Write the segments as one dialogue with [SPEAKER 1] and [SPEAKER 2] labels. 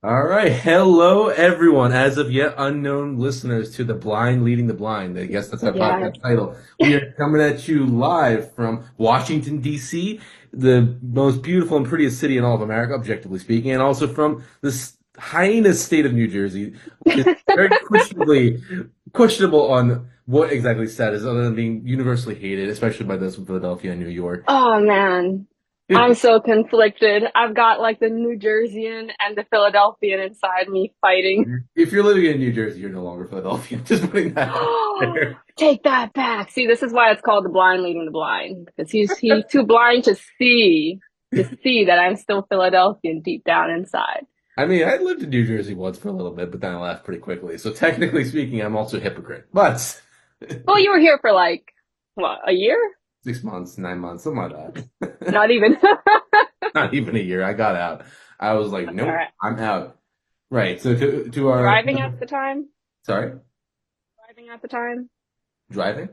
[SPEAKER 1] All right. Hello, everyone. As of yet unknown listeners to The Blind Leading the Blind. I guess that's our
[SPEAKER 2] Yes.
[SPEAKER 1] podcast title. We are coming at you live from Washington, D.C., the most beautiful and prettiest city in all of America, objectively speaking, and also from this hyenas state of New Jersey, which is very questionable on what exactly status, other than being universally hated, especially by those from Philadelphia and New York.
[SPEAKER 2] Oh man, I'm so conflicted. I've got like the New Jerseyan and the Philadelphian inside me fighting.
[SPEAKER 1] If you're living in New Jersey, you're no longer Philadelphia. Just putting that out there.
[SPEAKER 2] Take that back. See, this is why it's called the blind leading the blind because he's too blind to see that I'm still Philadelphian deep down inside.
[SPEAKER 1] I mean, I lived in New Jersey once for a little bit, but then I left pretty quickly. So technically speaking, I'm also a hypocrite. But
[SPEAKER 2] Well, you were here for like what, a year?
[SPEAKER 1] 6 months, 9 months, something like that.
[SPEAKER 2] Not even.
[SPEAKER 1] Not even a year. I got out. I was like,
[SPEAKER 2] All
[SPEAKER 1] nope,
[SPEAKER 2] right.
[SPEAKER 1] I'm out. Right. So to our
[SPEAKER 2] Driving at the time?
[SPEAKER 1] sorry,
[SPEAKER 2] Driving at the time?
[SPEAKER 1] driving.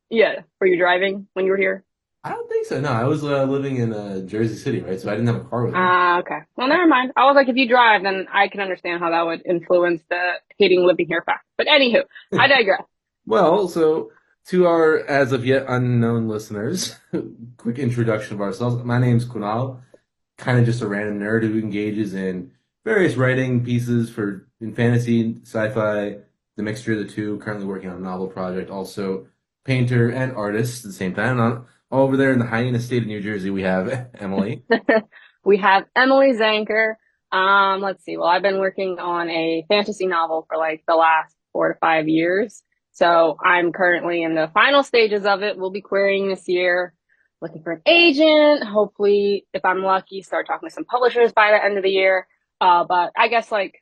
[SPEAKER 2] Yeah. Were you driving when you were here?
[SPEAKER 1] I don't think so. No, I was living in Jersey City, right? So I didn't have a car with me.
[SPEAKER 2] Ah, okay. Well, never mind. I was like, if you drive, then I can understand how that would influence the hating living here fact. But anywho, I digress.
[SPEAKER 1] Well, so to our as of yet unknown listeners, quick introduction of ourselves. My name's Kunal, kind of just a random nerd who engages in various writing pieces for in fantasy, sci-fi, the mixture of the two. Currently working on a novel project, also painter and artist at the same time. Over there in the hyena state of New Jersey, we have Emily.
[SPEAKER 2] We have Emily Zanker. Let's see. Well, I've been working on a fantasy novel for like the last 4 to 5 years. So I'm currently in the final stages of it. We'll be querying this year, looking for an agent. Hopefully, if I'm lucky, start talking to some publishers by the end of the year. But I guess like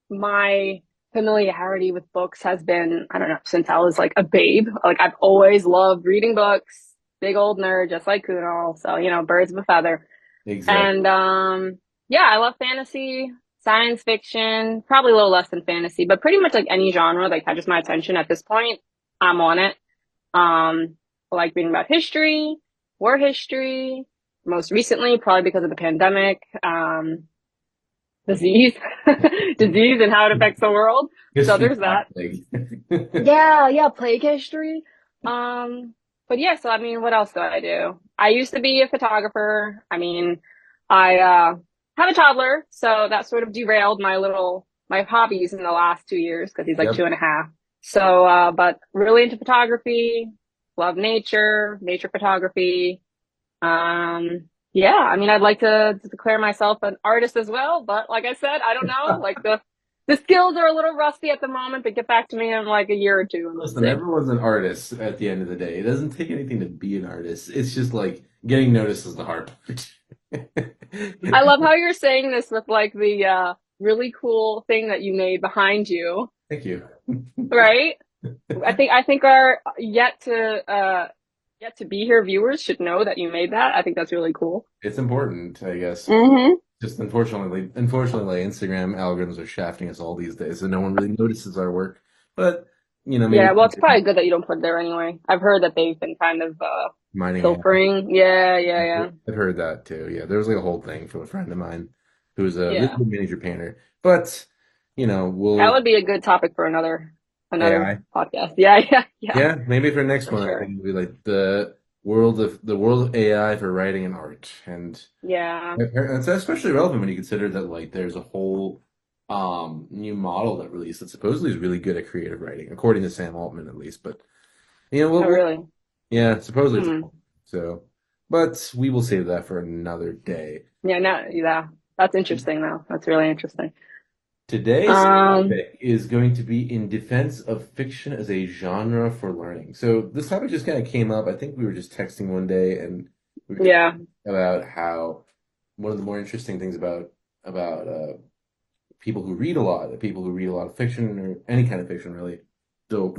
[SPEAKER 2] my familiarity with books has been, I don't know, since I was like a babe. Like I've always loved reading books, big old nerd, just like Kunal. So, birds of a feather.
[SPEAKER 1] Exactly.
[SPEAKER 2] And yeah, I love fantasy, science fiction, probably a little less than fantasy, but pretty much like any genre that catches my attention at this point, I'm on it. I like reading about history, war history, most recently, probably because of the pandemic, disease, disease and how it affects the world. So
[SPEAKER 1] History
[SPEAKER 2] there's
[SPEAKER 1] Black
[SPEAKER 2] that.
[SPEAKER 1] Plague.
[SPEAKER 2] Yeah, yeah, plague history. But yeah, so I mean, what else do I do? I used to be a photographer. I mean, I have a toddler, so that sort of derailed my hobbies in the last 2 years because he's like
[SPEAKER 1] Yep.
[SPEAKER 2] 2.5. So, but really into photography, love nature photography. Yeah, I mean, I'd like to declare myself an artist as well, but like I said, I don't know. Like the skills are a little rusty at the moment, but get back to me in like a year or two and we'll
[SPEAKER 1] Listen,
[SPEAKER 2] see.
[SPEAKER 1] everyone's an artist at the end of the day. It doesn't take anything to be an artist. It's just like getting noticed is the hard part.
[SPEAKER 2] I love how you're saying this with like the really cool thing that you made behind you,
[SPEAKER 1] Thank you.
[SPEAKER 2] right? I think our yet to be here viewers should know that you made that. I think that's really cool.
[SPEAKER 1] It's important, I guess.
[SPEAKER 2] Hmm.
[SPEAKER 1] Just unfortunately, Instagram algorithms are shafting us all these days, so no one really notices our work. But maybe
[SPEAKER 2] Yeah, well, it's probably good that you don't put it there anyway. I've heard that they've been kind of
[SPEAKER 1] mining AI.
[SPEAKER 2] pilfering. Yeah, yeah, yeah.
[SPEAKER 1] I've heard that too. Yeah, there was like a whole thing from a friend of mine who's a really
[SPEAKER 2] Yeah.
[SPEAKER 1] good miniature painter. But
[SPEAKER 2] That
[SPEAKER 1] we'll
[SPEAKER 2] would be a good topic for another
[SPEAKER 1] AI.
[SPEAKER 2] podcast. Yeah, yeah, yeah,
[SPEAKER 1] Yeah, maybe for next
[SPEAKER 2] for
[SPEAKER 1] one, I
[SPEAKER 2] sure.
[SPEAKER 1] think it'll be like the world of AI for writing and art, and
[SPEAKER 2] Yeah.
[SPEAKER 1] it's especially relevant when you consider that like there's a whole new model that released that supposedly is really good at creative writing, according to Sam Altman at least. But
[SPEAKER 2] Oh, really?
[SPEAKER 1] yeah, supposedly it's
[SPEAKER 2] Hmm.
[SPEAKER 1] so, but we will save that for another day.
[SPEAKER 2] Yeah, no, yeah. That's interesting though. That's really interesting.
[SPEAKER 1] Today's
[SPEAKER 2] Um,
[SPEAKER 1] topic is going to be in defense of fiction as a genre for learning. So this topic just kind of came up. I think we were just texting one day and we were talking
[SPEAKER 2] yeah.
[SPEAKER 1] about how one of the more interesting things about people who read a lot, people who read a lot of fiction or any kind of fiction really. So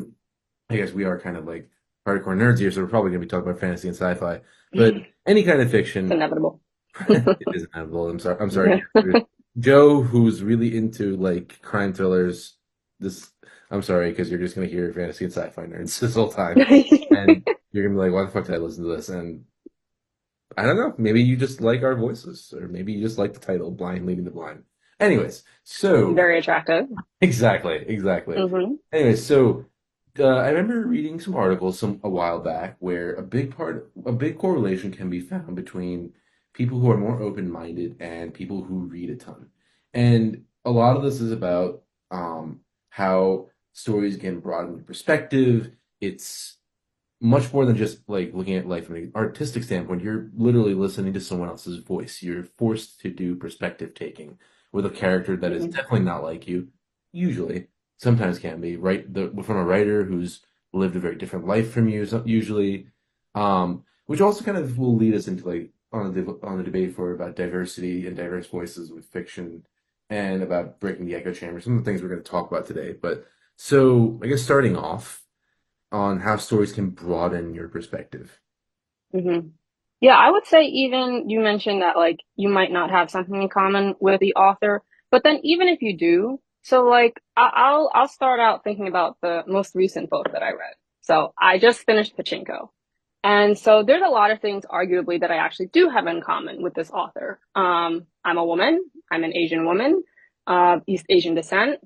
[SPEAKER 1] I guess we are kind of like hardcore nerds here, so we're probably going to be talking about fantasy and sci-fi. But
[SPEAKER 2] It's
[SPEAKER 1] any kind of fiction,
[SPEAKER 2] inevitable.
[SPEAKER 1] it is inevitable. I'm sorry. I'm sorry. Joe, who's really into like crime thrillers, this I'm sorry because you're just gonna hear fantasy and sci-fi nerds this whole time, and you're gonna be like, "Why the fuck did I listen to this?" And I don't know. Maybe you just like our voices, or maybe you just like the title "Blind Leading the Blind." Anyways, so
[SPEAKER 2] Very attractive.
[SPEAKER 1] exactly.
[SPEAKER 2] Hmm.
[SPEAKER 1] Anyways, so I remember reading some articles a while back where a big correlation can be found between people who are more open-minded and people who read a ton. And a lot of this is about how stories can broaden your perspective. It's much more than just like looking at life from an artistic standpoint. You're literally listening to someone else's voice. You're forced to do perspective taking with a character that is
[SPEAKER 2] Hmm.
[SPEAKER 1] definitely not like you, usually. Sometimes can be, right? From a writer who's lived a very different life from you, usually. Which also kind of will lead us into like on the debate for about diversity and diverse voices with fiction and about breaking the echo chamber. Some of the things we're going to talk about today. But so I guess starting off on how stories can broaden your perspective.
[SPEAKER 2] Hmm. Yeah, I would say even you mentioned that like you might not have something in common with the author, but then even if you do, so like I'll start out thinking about the most recent book that I read. So I just finished Pachinko. And so there's a lot of things arguably that I actually do have in common with this author. I'm a woman, I'm an Asian woman, East Asian descent.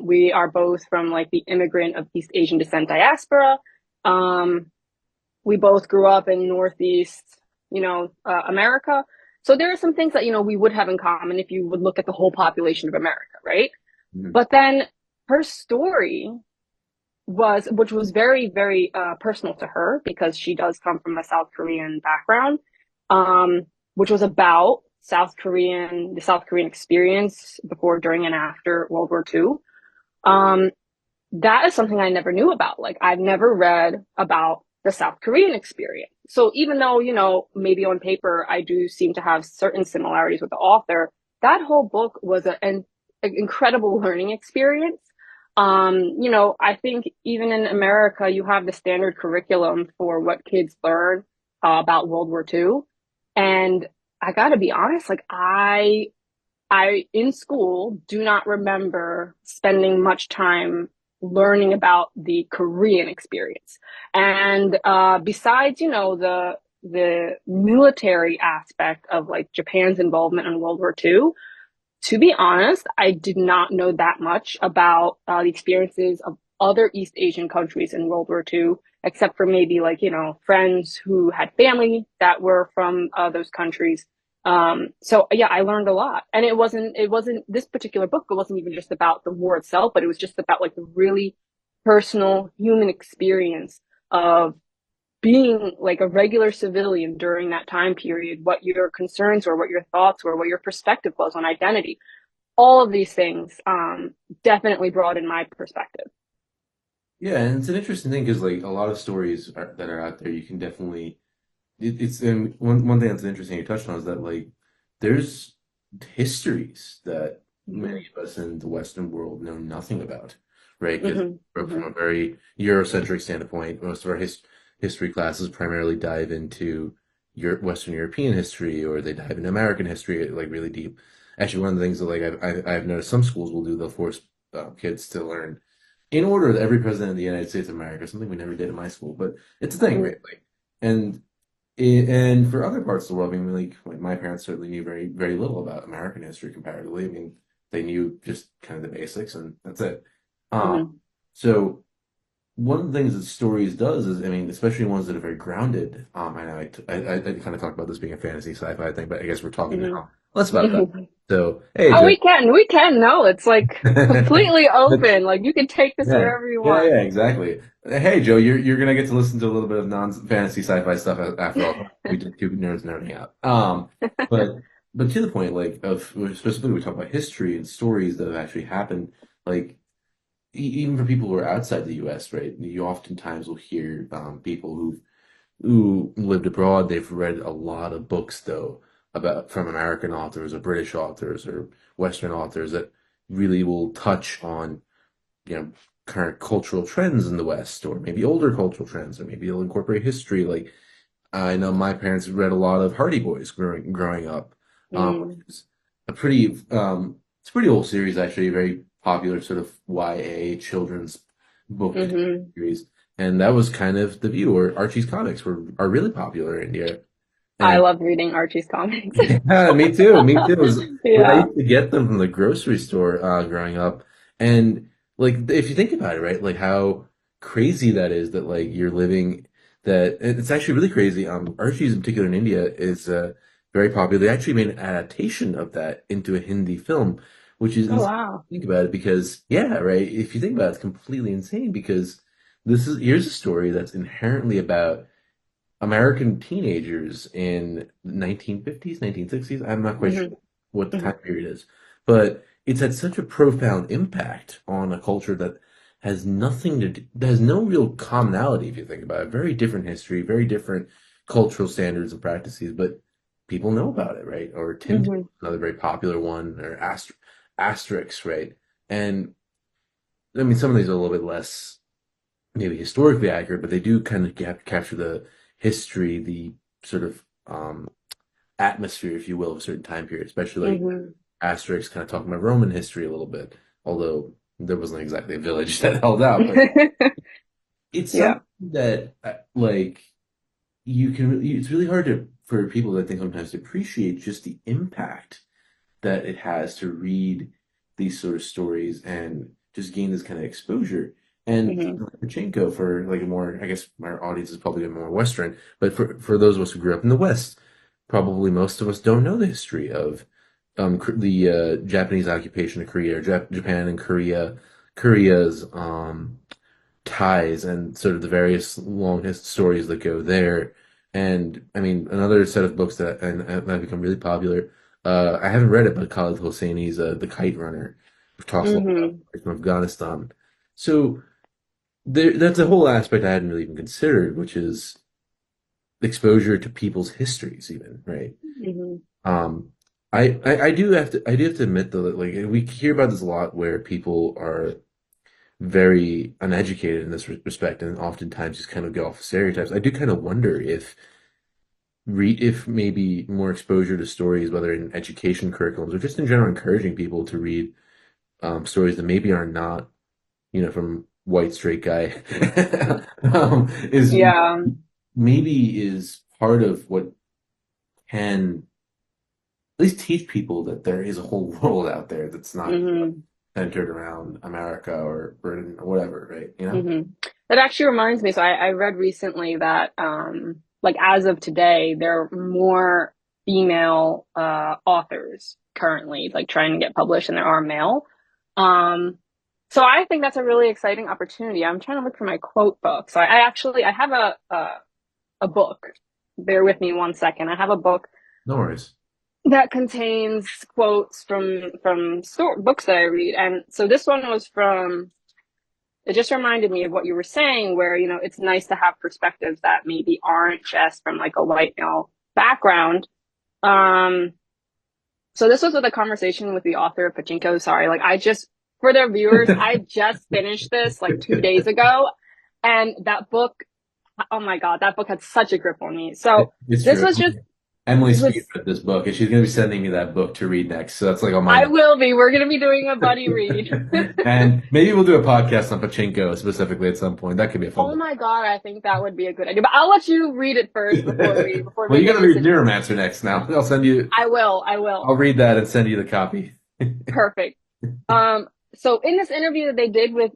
[SPEAKER 2] We are both from like the immigrant of East Asian descent diaspora. Um, we both grew up in Northeast, America. So there are some things that, we would have in common if you would look at the whole population of America, right?
[SPEAKER 1] Mhm.
[SPEAKER 2] But then her story which was very, very personal to her because she does come from a South Korean background, which was about the South Korean experience before, during, and after World War II. Um, that is something I never knew about. Like I've never read about the South Korean experience. So even though, maybe on paper I do seem to have certain similarities with the author, that whole book was an incredible learning experience. I think even in America, you have the standard curriculum for what kids learn about World War II. And I gotta be honest, like I in school do not remember spending much time learning about the Korean experience. And besides, the military aspect of like Japan's involvement in World War II, to be honest, I did not know that much about the experiences of other East Asian countries in World War II, except for maybe like, friends who had family that were from those countries. So yeah, I learned a lot. And it wasn't this particular book, it wasn't even just about the war itself, but it was just about like the really personal human experience of being like a regular civilian during that time period, what your concerns were, what your thoughts were, what your perspective was on identity. All of these things definitely broaden my perspective.
[SPEAKER 1] Yeah, and it's an interesting thing because like a lot of that are out there, you can definitely it's and one thing that's interesting you touched on is that like there's histories that
[SPEAKER 2] Mm-hmm.
[SPEAKER 1] many of us in the Western world know nothing about, right? Because
[SPEAKER 2] Mm-hmm.
[SPEAKER 1] from
[SPEAKER 2] Mm-hmm.
[SPEAKER 1] a very Eurocentric standpoint, most of our history classes primarily dive into Western European history or they dive into American history like really deep. Actually, one of the things that like I've noticed some schools will do, they'll force kids to learn in order that every president of the United States of America, something we never did in my school, but it's a thing,
[SPEAKER 2] Mm-hmm.
[SPEAKER 1] right? Like, and and for other parts of the world, I mean, like my parents certainly knew very, very little about American history comparatively. I mean, they knew just kind of the basics, and that's it.
[SPEAKER 2] Mm-hmm.
[SPEAKER 1] So one of the things that stories does is, I mean, especially ones that are very grounded. I know I kind of talked about this being a fantasy sci-fi thing, but I guess we're talking now less about that.
[SPEAKER 2] Mm-hmm.
[SPEAKER 1] So, hey,
[SPEAKER 2] Oh,
[SPEAKER 1] Joe.
[SPEAKER 2] we can. No, it's like completely
[SPEAKER 1] That's
[SPEAKER 2] open. Like you can take this
[SPEAKER 1] Yeah,
[SPEAKER 2] wherever you want.
[SPEAKER 1] exactly. Hey, Joe, you're gonna get to listen to a little bit of non-fantasy sci-fi stuff after all. We did two nerds nerding out. But but to the point, like of specifically, we talk about history and stories that have actually happened. Like even for people who are outside the U.S., right? You oftentimes will hear people who lived abroad. They've read a lot of books though about from American authors or British authors or Western authors that really will touch on current cultural trends in the West, or maybe older cultural trends, or maybe it'll incorporate history. Like I know my parents read a lot of Hardy Boys growing up, which
[SPEAKER 2] Mm.
[SPEAKER 1] is a it's a pretty old series actually, a very popular sort of YA children's book
[SPEAKER 2] Mm-hmm.
[SPEAKER 1] series, and that was kind of the view. Or Archie's comics are really popular in India.
[SPEAKER 2] I love reading Archie's comics.
[SPEAKER 1] Yeah, me too. Me too. I
[SPEAKER 2] Yeah.
[SPEAKER 1] used to get them from the grocery store growing up, and like if you think about it, right, like how crazy that is that like you're living that it's actually really crazy. Archie's in particular in India is very popular. They actually made an adaptation of that into a Hindi film, which is
[SPEAKER 2] Oh
[SPEAKER 1] insane.
[SPEAKER 2] wow.
[SPEAKER 1] To think about it because yeah, right. If you think about it, it's completely insane because here's a story that's inherently about American teenagers in the 1950s, 1960s. I'm not quite sure
[SPEAKER 2] Hmm.
[SPEAKER 1] what the
[SPEAKER 2] Hmm.
[SPEAKER 1] time period is, but it's had such a profound impact on a culture that has nothing to do, that has no real commonality if you think about it. Very different history, very different cultural standards and practices, but people know about it, right? Or Tintin,
[SPEAKER 2] Hmm.
[SPEAKER 1] another very popular one, or Asterix, right? And I mean, some of these are a little bit less maybe historically accurate, but they do kind of capture the history, the sort of atmosphere, if you will, of a certain time period, especially like
[SPEAKER 2] Hmm.
[SPEAKER 1] Asterix kind of talking about Roman history a little bit, although there wasn't exactly a village that held out, but it's
[SPEAKER 2] Yeah.
[SPEAKER 1] something that like it's really hard to for people, I think, sometimes to appreciate just the impact that it has to read these sort of stories and just gain this kind of exposure. And
[SPEAKER 2] Hmm.
[SPEAKER 1] Pachinko, for like a more, I guess our audience is probably more Western, but for those of us who grew up in the West, probably most of us don't know the history of the Japanese occupation of Korea, or Japan and Korea's ties and sort of the various long stories that go there. And I mean, another set of books that have become really popular. I haven't read it, but Khaled Hosseini's The Kite Runner, which talks a lot
[SPEAKER 2] Hmm.
[SPEAKER 1] about from Afghanistan. So that's a whole aspect I hadn't really even considered, which is exposure to people's histories, even, right?
[SPEAKER 2] Hmm.
[SPEAKER 1] Um, I do have to admit though that like we hear about this a lot where people are very uneducated in this respect and oftentimes just kind of go off of stereotypes. I do kind of wonder if maybe more exposure to stories, whether in education curriculums or just in general encouraging people to read stories that maybe are not, from white straight guy, is
[SPEAKER 2] Yeah.
[SPEAKER 1] maybe is part of what can at least teach people that there is a whole world out there that's not
[SPEAKER 2] Hmm.
[SPEAKER 1] centered around America or Britain or whatever, right? You know?
[SPEAKER 2] Hmm. That actually reminds me. So I read recently that, like as of today, there are more female authors currently like trying to get published than there are male. Um, so I think that's a really exciting opportunity. I'm trying to look for my quote book. So I have a book. Bear with me one second. I have a book
[SPEAKER 1] No worries.
[SPEAKER 2] that contains quotes from books that I read, and so this one was from. It just reminded me of what you were saying, where, it's nice to have perspectives that maybe aren't just from like a white male background. Um, so this was with a conversation with the author of Pachinko. Sorry, like for their viewers, I just finished this like 2 days ago, and that book, oh my God, that book had such a grip on me. So
[SPEAKER 1] It's
[SPEAKER 2] this
[SPEAKER 1] true.
[SPEAKER 2] was just,
[SPEAKER 1] Emily's
[SPEAKER 2] it
[SPEAKER 1] speaking
[SPEAKER 2] was,
[SPEAKER 1] about this book, and she's going to be sending me that book to read next. So that's like on my
[SPEAKER 2] I
[SPEAKER 1] notes.
[SPEAKER 2] will be, we're going to be doing a buddy read.
[SPEAKER 1] And maybe we'll do a podcast on Pachinko specifically at some point. That could be a fun
[SPEAKER 2] Oh
[SPEAKER 1] one.
[SPEAKER 2] my God, I think that would be a good idea. But I'll let you read it first before
[SPEAKER 1] Well,
[SPEAKER 2] we
[SPEAKER 1] you got
[SPEAKER 2] make
[SPEAKER 1] to read
[SPEAKER 2] decisions.
[SPEAKER 1] Neuromancer next now. I'll send you,
[SPEAKER 2] I will, I will.
[SPEAKER 1] I'll read that and send you the copy.
[SPEAKER 2] Perfect. So in this interview that they did with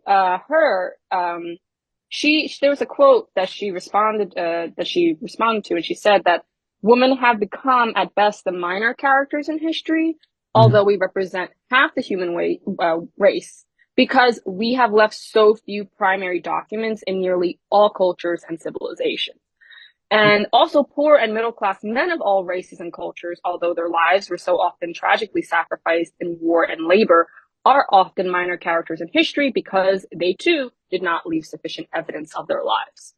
[SPEAKER 2] her, there was a quote that she responded to, and she said that women have become at best the minor characters in history,
[SPEAKER 1] Mhm.
[SPEAKER 2] although we represent half the human race, because we have left so few primary documents in nearly all cultures and civilizations. And also, poor and middle class men of all races and cultures, although their lives were so often tragically sacrificed in war and labor, are often minor characters in history because they too did not leave sufficient evidence of their lives.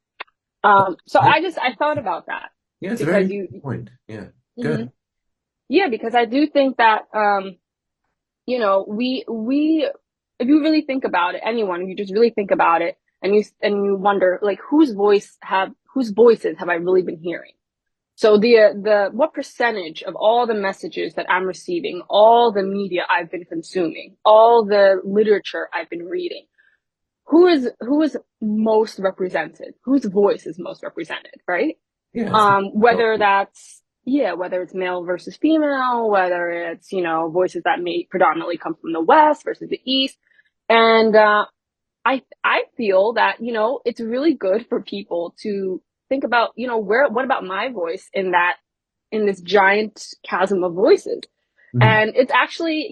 [SPEAKER 2] So I thought about that
[SPEAKER 1] Yeah, it's a very
[SPEAKER 2] because
[SPEAKER 1] interesting point. Yeah,
[SPEAKER 2] Mhm.
[SPEAKER 1] good.
[SPEAKER 2] Yeah, because I do think that, we, if you really think about it, anyone, if you just really think about it, and you wonder, like, whose voices have I really been hearing? So the what percentage of all the messages that I'm receiving, all the media I've been consuming, all the literature I've been reading, who is most represented? Whose voice is most represented, right?
[SPEAKER 1] Yeah, it's
[SPEAKER 2] Whether that's, yeah, whether it's male versus female, whether it's, voices that may predominantly come from the West versus the East. And I feel that, it's really good for people to think about, what about my voice in this giant chasm of voices?
[SPEAKER 1] mhm.
[SPEAKER 2] And it's actually,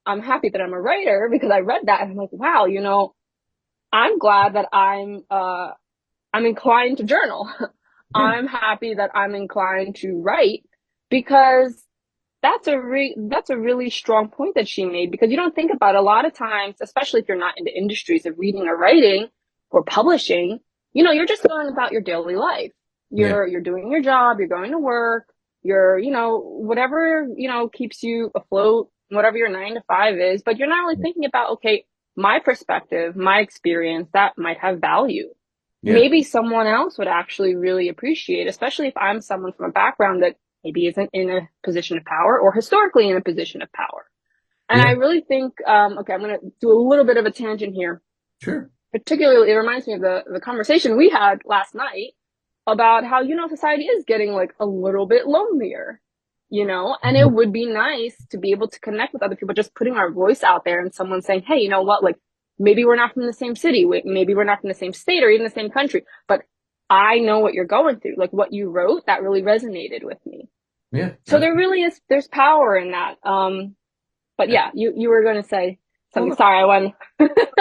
[SPEAKER 2] I'm happy that I'm a writer because I read that and I'm like, wow, I'm glad that I'm inclined to journal.
[SPEAKER 1] Yeah,
[SPEAKER 2] I'm happy that I'm inclined to write because that's a really strong point that she made because you don't think about it. A lot of times, especially if you're not in the industries of reading or writing or publishing, you're just going about your daily life.
[SPEAKER 1] yeah,
[SPEAKER 2] You're doing your job, you're going to work, you're, whatever, keeps you afloat, whatever your 9 to 5 is, but you're not really thinking about, okay, my perspective, my experience, that might have value.
[SPEAKER 1] yeah,
[SPEAKER 2] Maybe someone else would actually really appreciate, especially if I'm someone from a background that maybe isn't in a position of power or historically in a position of power. And I
[SPEAKER 1] yeah.
[SPEAKER 2] really think, okay, I'm going to do a little bit of a tangent here.
[SPEAKER 1] Sure.
[SPEAKER 2] Particularly, it reminds me of the conversation we had last night about how, society is getting like a little bit lonelier, and it would be nice to be able to connect with other people, just putting our voice out there and someone saying, hey, you know what, like maybe we're not from the same city, maybe we're not from the same state or even the same country, but I know what you're going through. Like what you wrote, that really resonated with me.
[SPEAKER 1] Yeah,
[SPEAKER 2] So there
[SPEAKER 1] absolutely.
[SPEAKER 2] really there's power in that. But
[SPEAKER 1] Yeah.
[SPEAKER 2] yeah, you were going to say
[SPEAKER 1] Well,
[SPEAKER 2] something. Sorry, I went.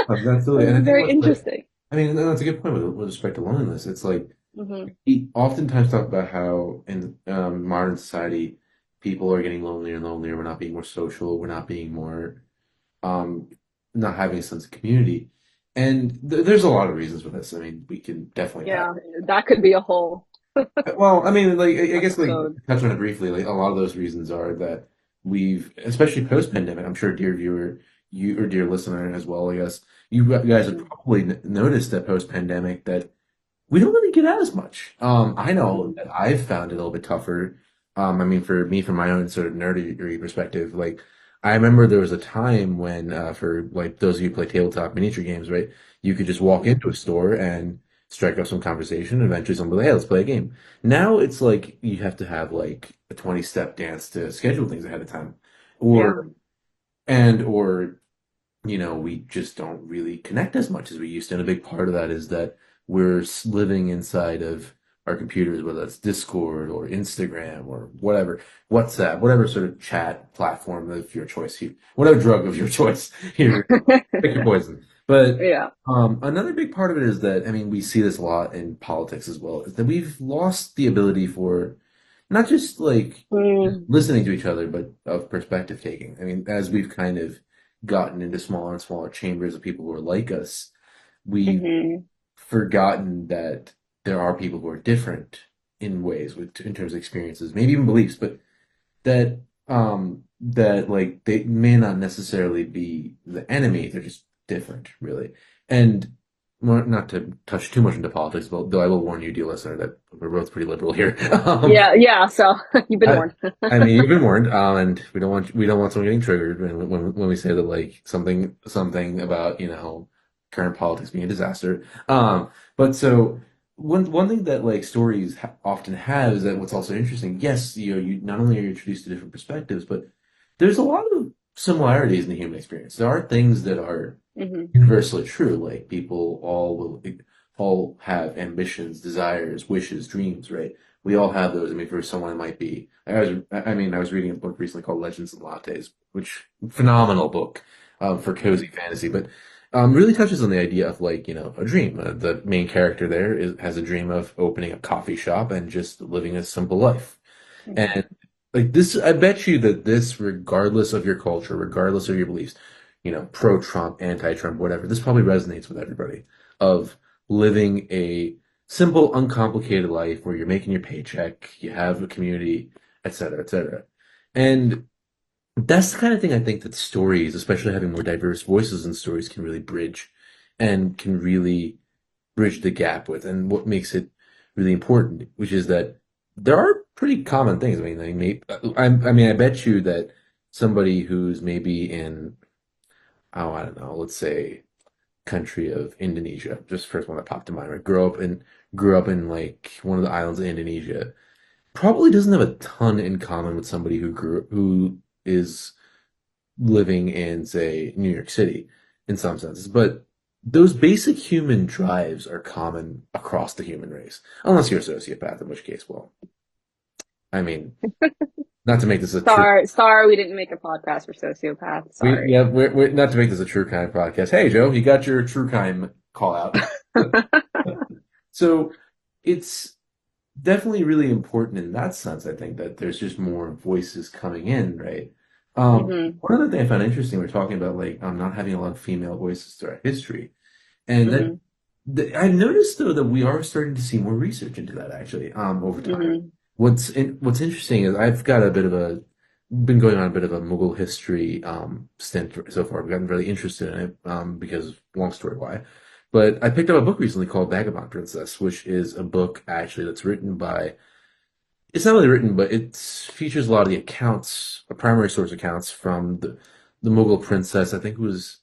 [SPEAKER 1] absolutely. And I think
[SPEAKER 2] Very
[SPEAKER 1] what's like,
[SPEAKER 2] interesting.
[SPEAKER 1] I mean, that's a good point with respect to loneliness. It's like
[SPEAKER 2] Hmm.
[SPEAKER 1] we oftentimes talk about how in modern society, people are getting lonelier and lonelier. We're not being more social. We're not being more, um, not having a sense of community. And there's a lot of reasons for this. I mean, we can definitely dive.
[SPEAKER 2] Yeah, that could be a whole
[SPEAKER 1] Well, I mean, like I guess like
[SPEAKER 2] episode.
[SPEAKER 1] touch on it briefly. Like a lot of those reasons are that we've, especially post-pandemic. I'm sure, dear viewer, you or dear listener as well. I guess you guys have
[SPEAKER 2] Hmm.
[SPEAKER 1] probably noticed that post-pandemic that we don't really get out as much. I know
[SPEAKER 2] Hmm.
[SPEAKER 1] that I've found it a little bit tougher. I mean, for me, from my own sort of nerdy perspective, like I remember there was a time when, for like those of you who play tabletop miniature games, right, you could just walk into a store and strike up some conversation. And eventually, somebody, hey, let's play a game. Now it's like you have to have like a 20-step dance to schedule things ahead of time,
[SPEAKER 2] Yeah.
[SPEAKER 1] or we just don't really connect as much as we used to. And a big part of that is that we're living inside of our computers, whether that's Discord or Instagram or whatever, WhatsApp, whatever sort of chat platform of your choice, whatever drug of your choice, here, pick your poison. But
[SPEAKER 2] Yeah.
[SPEAKER 1] another big part of it is that, I mean, we see this a lot in politics as well, is that we've lost the ability for not just like
[SPEAKER 2] Mm.
[SPEAKER 1] listening to each other, but of perspective taking. I mean, as we've kind of gotten into smaller and smaller chambers of people who are like us, we've
[SPEAKER 2] Hmm.
[SPEAKER 1] forgotten that there are people who are different in ways in terms of experiences, maybe even beliefs, but that like they may not necessarily be the enemy, they're just different, really. And not to touch too much into politics, but though I will warn you, dear listener, that we're both pretty liberal here.
[SPEAKER 2] Yeah. Yeah. So you've been
[SPEAKER 1] I,
[SPEAKER 2] warned.
[SPEAKER 1] I mean, you've been warned, and we don't want someone getting triggered when we say that like something about current politics being a disaster. But so one thing that like stories often have is that what's also interesting. Yes, you not only are you introduced to different perspectives, but there's a lot of similarities in the human experience. There are things that are
[SPEAKER 2] Hmm.
[SPEAKER 1] universally true. Like people all have ambitions, desires, wishes, dreams, right? We all have those. I mean, for someone it might be. I was reading a book recently called Legends and Lattes, which phenomenal book for cozy fantasy, but really touches on the idea of like a dream. The main character there has a dream of opening a coffee shop and just living a simple life.
[SPEAKER 2] Hmm.
[SPEAKER 1] And like this, I bet you that this, regardless of your culture, regardless of your beliefs, pro-Trump, anti-Trump, whatever, this probably resonates with everybody of living a simple, uncomplicated life where you're making your paycheck, you have a community, et cetera, et cetera. And that's the kind of thing I think that stories, especially having more diverse voices in stories, can really bridge and can really bridge the gap with, and what makes it really important, which is that there are pretty common things. I mean, I bet you that somebody who's maybe in, I don't know, let's say country of Indonesia, just first one that popped to mind, right? Grow up in grew up in like one of the islands of Indonesia probably doesn't have a ton in common with somebody who is living in, say, New York City in some senses. But those basic human drives are common across the human race, unless you're a sociopath, in which case, well, I mean, not to make this a true.
[SPEAKER 2] Sorry, we didn't make a podcast for sociopaths.
[SPEAKER 1] We
[SPEAKER 2] Sorry.
[SPEAKER 1] yeah, we're not to make this a true crime podcast. Hey, Joe, you got your true crime call out. So it's definitely really important in that sense. I think that there's just more voices coming in, right?
[SPEAKER 2] hmm
[SPEAKER 1] One other thing I found interesting, we're talking about like not having a lot of female voices throughout history, and that
[SPEAKER 2] hmm
[SPEAKER 1] I've noticed though that we are starting to see more research into that actually over time.
[SPEAKER 2] hmm
[SPEAKER 1] What's interesting is I've got a bit of a been going on a bit of a Mughal history stint so far. I've gotten really interested in it because long story why. But I picked up a book recently called Vagabond Princess, which is a book actually that's written by it's not really written, but it features a lot of the accounts, primary source accounts from the Mughal princess. I think it was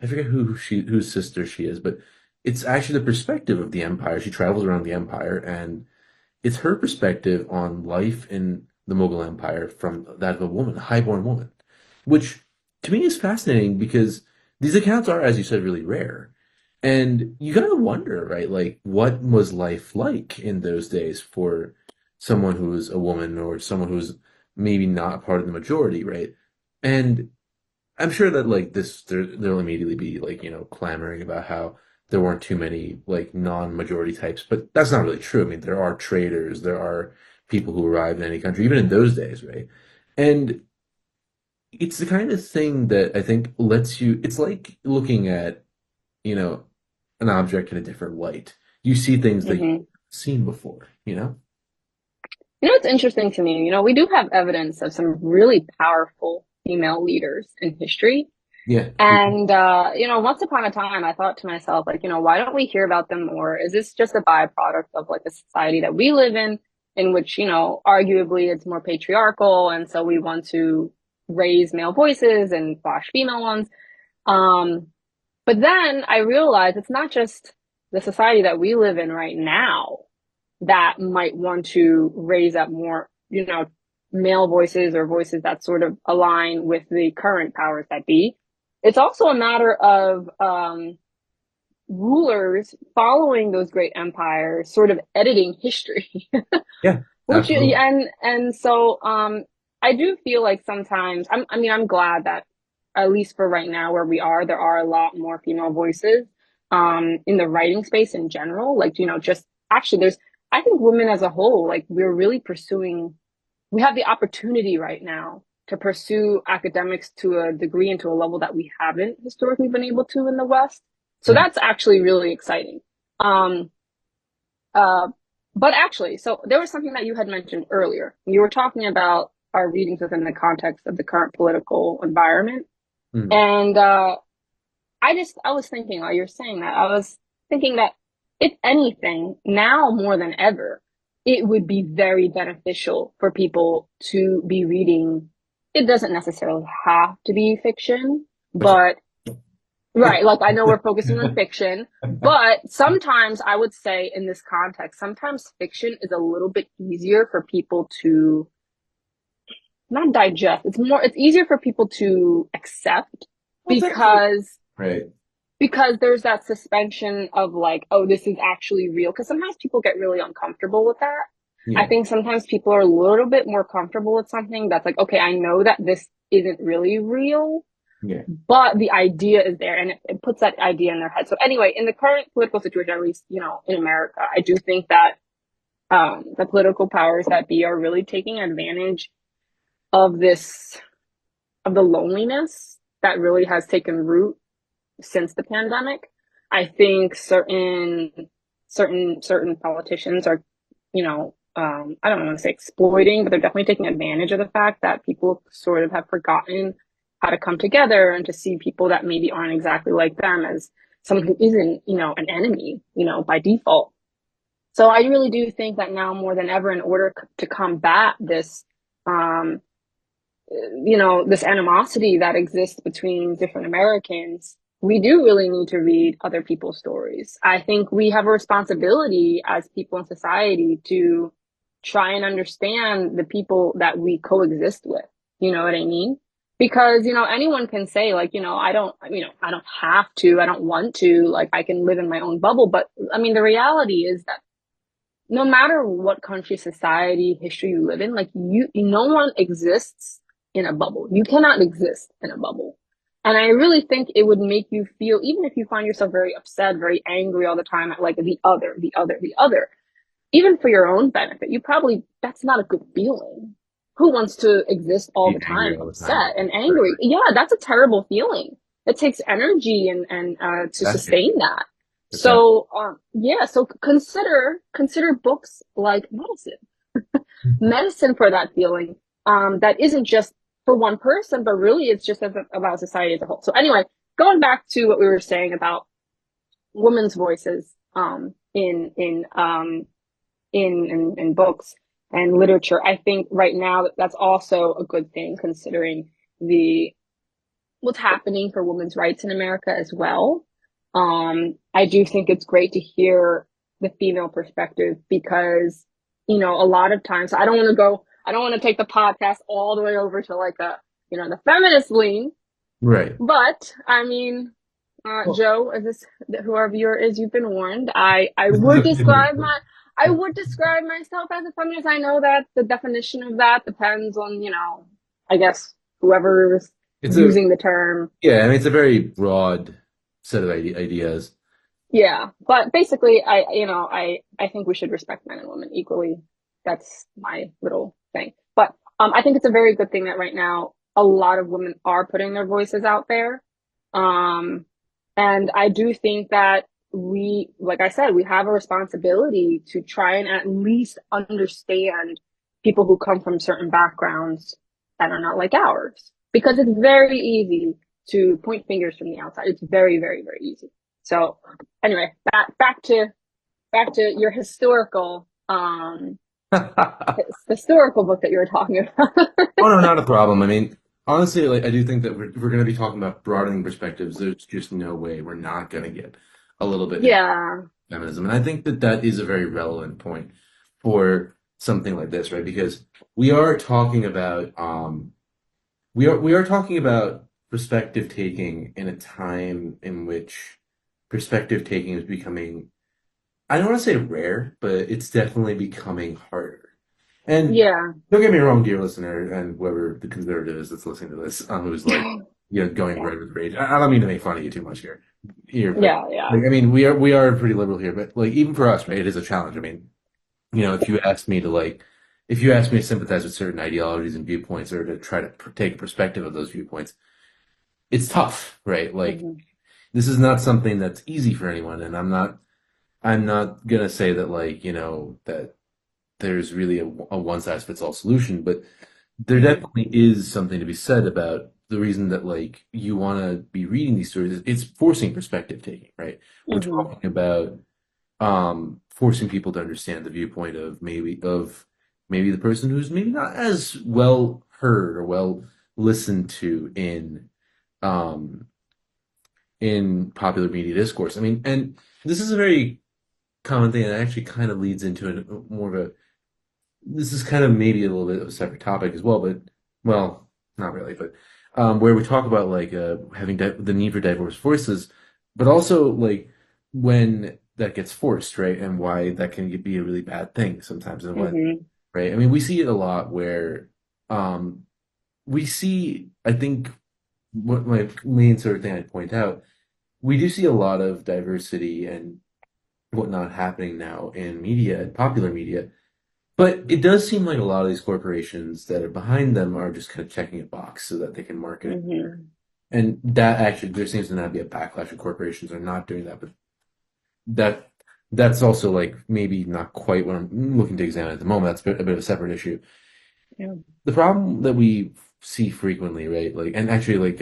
[SPEAKER 1] I forget whose sister she is, but it's actually the perspective of the empire. She travels around the empire, and it's her perspective on life in the Mughal Empire from that of a woman, a highborn woman, which to me is fascinating because these accounts are, as you said, really rare. And you gotta wonder, right? Like, what was life like in those days for someone who was a woman or someone who's maybe not part of the majority, right? And I'm sure that like this, there'll immediately be like clamoring about how there weren't too many like non-majority types, but that's not really true. I mean, there are traders, there are people who arrive in any country, even in those days, right? And it's the kind of thing that I think lets you. It's like looking at you know an object in a different light. You see things that you've
[SPEAKER 2] hmm
[SPEAKER 1] seen before, you know?
[SPEAKER 2] It's interesting to me. We do have evidence of some really powerful female leaders in history.
[SPEAKER 1] Yeah.
[SPEAKER 2] And, once upon a time, I thought to myself, like, why don't we hear about them more? Is this just a byproduct of like the society that we live in which, arguably it's more patriarchal. And so we want to raise male voices and quash female ones. Um, but then I realized it's not just the society that we live in right now that might want to raise up more, male voices or voices that sort of align with the current powers that be. It's also a matter of rulers following those great empires, sort of editing history,
[SPEAKER 1] Yeah,
[SPEAKER 2] which
[SPEAKER 1] absolutely.
[SPEAKER 2] and so I do feel like sometimes I'm glad that at least for right now where we are, there are a lot more female voices in the writing space in general. Like, just actually there's I think women as a whole, like we're really pursuing we have the opportunity right now to pursue academics to a degree and to a level that we haven't historically been able to in the West. So
[SPEAKER 1] Mhm.
[SPEAKER 2] that's actually really exciting. Um, uh, but actually, so there was something that you had mentioned earlier. You were talking about our readings within the context of the current political environment.
[SPEAKER 1] Mhm.
[SPEAKER 2] And I was thinking while you're saying that, I was thinking that if anything, now more than ever, it would be very beneficial for people to be reading. It doesn't necessarily have to be fiction,
[SPEAKER 1] Fiction.
[SPEAKER 2] but right, like I know we're focusing on fiction, but sometimes I would say in this context, sometimes fiction is a little bit easier for people to not digest. It's easier for people to accept
[SPEAKER 1] That's actually
[SPEAKER 2] because
[SPEAKER 1] right.
[SPEAKER 2] there's that suspension of like, oh, this is actually real. Because sometimes people get really uncomfortable with that. I
[SPEAKER 1] Yeah.
[SPEAKER 2] think sometimes people are a little bit more comfortable with something that's like, okay, I know that this isn't really real,
[SPEAKER 1] Yeah.
[SPEAKER 2] but the idea is there and it puts that idea in their head. So anyway, in the current political situation, at least, in America, I do think that the political powers that be are really taking advantage of of the loneliness that really has taken root since the pandemic. I think certain politicians are, I don't want to say exploiting, but they're definitely taking advantage of the fact that people sort of have forgotten how to come together and to see people that maybe aren't exactly like them as someone who isn't, an enemy, by default. So I really do think that now more than ever, in order to combat this animosity that exists between different Americans, we do really need to read other people's stories. I think we have a responsibility as people in society to try and understand the people that we coexist with. You know what I mean? Because, anyone can say like, I don't have to, I don't want to, like I can live in my own bubble. But I mean, the reality is that no matter what country, society, history you live in, like no one exists in a bubble. You cannot exist in a bubble. And I really think it would make you feel, even if you find yourself very upset, very angry all the time at like the other, even for your own benefit, that's not a good feeling. Who wants to exist all
[SPEAKER 1] Be
[SPEAKER 2] the time
[SPEAKER 1] angry all the time.
[SPEAKER 2] upset and
[SPEAKER 1] Right.
[SPEAKER 2] angry? Yeah, that's a terrible feeling. It takes energy and to
[SPEAKER 1] That's it.
[SPEAKER 2] sustain that.
[SPEAKER 1] It's that.
[SPEAKER 2] So, yeah, so consider books like medicine for that feeling. That isn't just for one person, but really it's just about society as a whole. So anyway, going back to what we were saying about women's voices, in books and literature, I think right now that's also a good thing considering the what's happening for women's rights in America as well. I do think it's great to hear the female perspective because, a lot of times I don't want to take the podcast all the way over to like the feminist lean,
[SPEAKER 1] Right.
[SPEAKER 2] but I mean,
[SPEAKER 1] Well,
[SPEAKER 2] Joe, as this, who our viewer is, you've been warned.
[SPEAKER 1] this is a feminist book.
[SPEAKER 2] I would describe myself as a feminist. I know that the definition of that depends on, I guess whoever's
[SPEAKER 1] It's a
[SPEAKER 2] using the term.
[SPEAKER 1] Yeah, I mean it's a very broad set of ideas.
[SPEAKER 2] Yeah, but basically, I think we should respect men and women equally. That's my little thing. But I think it's a very good thing that right now a lot of women are putting their voices out there. Um, and I do think that like I said, we have a responsibility to try and at least understand people who come from certain backgrounds that are not like ours, because it's very easy to point fingers from the outside. It's very, very, very easy. So anyway, back to your historical book that you were talking about.
[SPEAKER 1] Oh no, not a problem. I mean, honestly, like I do think that if we're going to be talking about broadening perspectives, there's just no way we're not going to get a little bit into
[SPEAKER 2] Yeah.
[SPEAKER 1] feminism, and I think that that is a very relevant point for something like this, right? Because we are talking about we are talking about perspective taking in a time in which perspective taking is becoming, I don't want to say rare, but it's definitely becoming harder. And
[SPEAKER 2] Yeah.
[SPEAKER 1] don't get me wrong, dear listener, and whoever the conservative is that's listening to this, who's like, going
[SPEAKER 2] Yeah.
[SPEAKER 1] red with rage. I don't mean to make fun of you too much here, but
[SPEAKER 2] Yeah. Yeah.
[SPEAKER 1] like, I mean, we are pretty liberal here, but like, even for us, right, it is a challenge. I mean, if you ask me to if you ask me to sympathize with certain ideologies and viewpoints, or to try to take perspective of those viewpoints, it's tough, right? Like,
[SPEAKER 2] Hmm.
[SPEAKER 1] this is not something that's easy for anyone, and I'm not gonna say that that there's really a one size fits all solution, but there
[SPEAKER 2] Hmm.
[SPEAKER 1] definitely is something to be said about the reason that like you want to be reading these stories. It's forcing perspective taking, right? We're
[SPEAKER 2] Hmm.
[SPEAKER 1] talking about forcing people to understand the viewpoint of maybe the person who's maybe not as well heard or well listened to um in popular media discourse. I mean, and this is a very common thing that actually kind of leads into more of a, this is kind of maybe a little bit of a separate topic as well, but well, not really, but where we talk about like having the need for diverse voices, but also like when that gets forced, right, and why that can be a really bad thing sometimes, and when,
[SPEAKER 2] Hmm.
[SPEAKER 1] right? I mean, we see it a lot where um, we see, I think, what my main sort of thing I'd point out, we do see a lot of diversity and whatnot happening now in media, popular media, but it does seem like a lot of these corporations that are behind them are just kind of checking a box so that they can market it.
[SPEAKER 2] Hmm.
[SPEAKER 1] And that actually, there seems to not be a backlash of corporations are not doing that, but that that's also like maybe not quite what I'm looking to examine at the moment. That's a bit of a separate issue.
[SPEAKER 2] Yeah.
[SPEAKER 1] The problem that we see frequently, right? Like, and actually,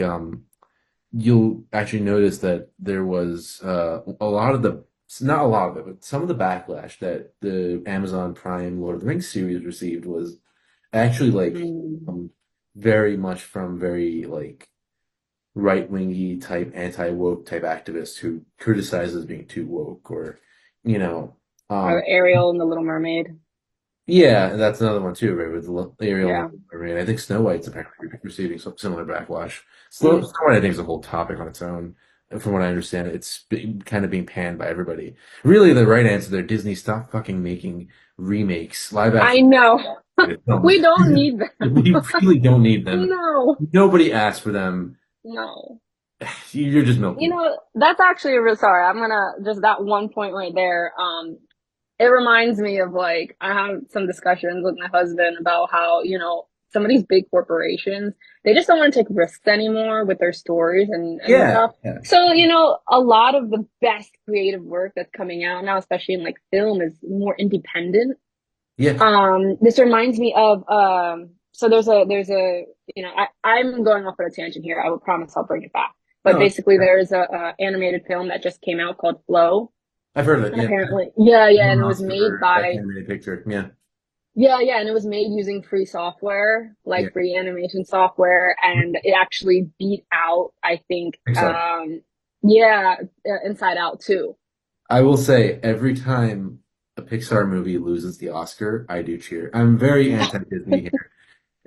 [SPEAKER 1] you'll actually notice that there was a lot of the, not a lot of it, but some of the backlash that the Amazon Prime Lord of the Rings series received was actually like
[SPEAKER 2] Hmm.
[SPEAKER 1] very much from very like right-wingy type, anti-woke type activist who criticizes being too woke, or you know,
[SPEAKER 2] Or
[SPEAKER 1] um,
[SPEAKER 2] Ariel and the Little Mermaid.
[SPEAKER 1] yeah, and that's another one too, right? With Ariel and
[SPEAKER 2] Yeah.
[SPEAKER 1] the Mermaid. I think Snow White's apparently receiving some similar backlash.
[SPEAKER 2] Mm.
[SPEAKER 1] Snow White, I think, is a whole topic on its own. From what I understand, kind of being panned by everybody. Really, the right answer there, Disney, stop fucking making remakes, live
[SPEAKER 2] I
[SPEAKER 1] action
[SPEAKER 2] know.
[SPEAKER 1] films.
[SPEAKER 2] We don't need them.
[SPEAKER 1] We really don't need them.
[SPEAKER 2] No.
[SPEAKER 1] Nobody asked for them.
[SPEAKER 2] No.
[SPEAKER 1] You're just
[SPEAKER 2] You
[SPEAKER 1] milking it.
[SPEAKER 2] know, that's actually a real sorry. I'm gonna just that one point right there. It reminds me of like I have some discussions with my husband about how, some of these big corporations, they just don't want to take risks anymore with their stories and
[SPEAKER 1] Yeah,
[SPEAKER 2] stuff.
[SPEAKER 1] yeah,
[SPEAKER 2] So, a lot of the best creative work that's coming out now, especially in like film, is more independent.
[SPEAKER 1] yeah.
[SPEAKER 2] This reminds me of so there's a I'm going off on a tangent here. I will promise I'll bring it back. But
[SPEAKER 1] No,
[SPEAKER 2] basically there's a animated film that just came out called Flow.
[SPEAKER 1] I've heard of it.
[SPEAKER 2] And
[SPEAKER 1] Yeah,
[SPEAKER 2] apparently, yeah,
[SPEAKER 1] won
[SPEAKER 2] and
[SPEAKER 1] an
[SPEAKER 2] it was
[SPEAKER 1] Oscar
[SPEAKER 2] made
[SPEAKER 1] for best
[SPEAKER 2] by
[SPEAKER 1] animated picture. Yeah,
[SPEAKER 2] and it was made using free software,
[SPEAKER 1] yeah.
[SPEAKER 2] like free animation software, and it actually beat out, I think,
[SPEAKER 1] Pixar.
[SPEAKER 2] Inside Out too.
[SPEAKER 1] I will say every time a Pixar movie loses the Oscar, I do cheer. I'm very anti-Disney here.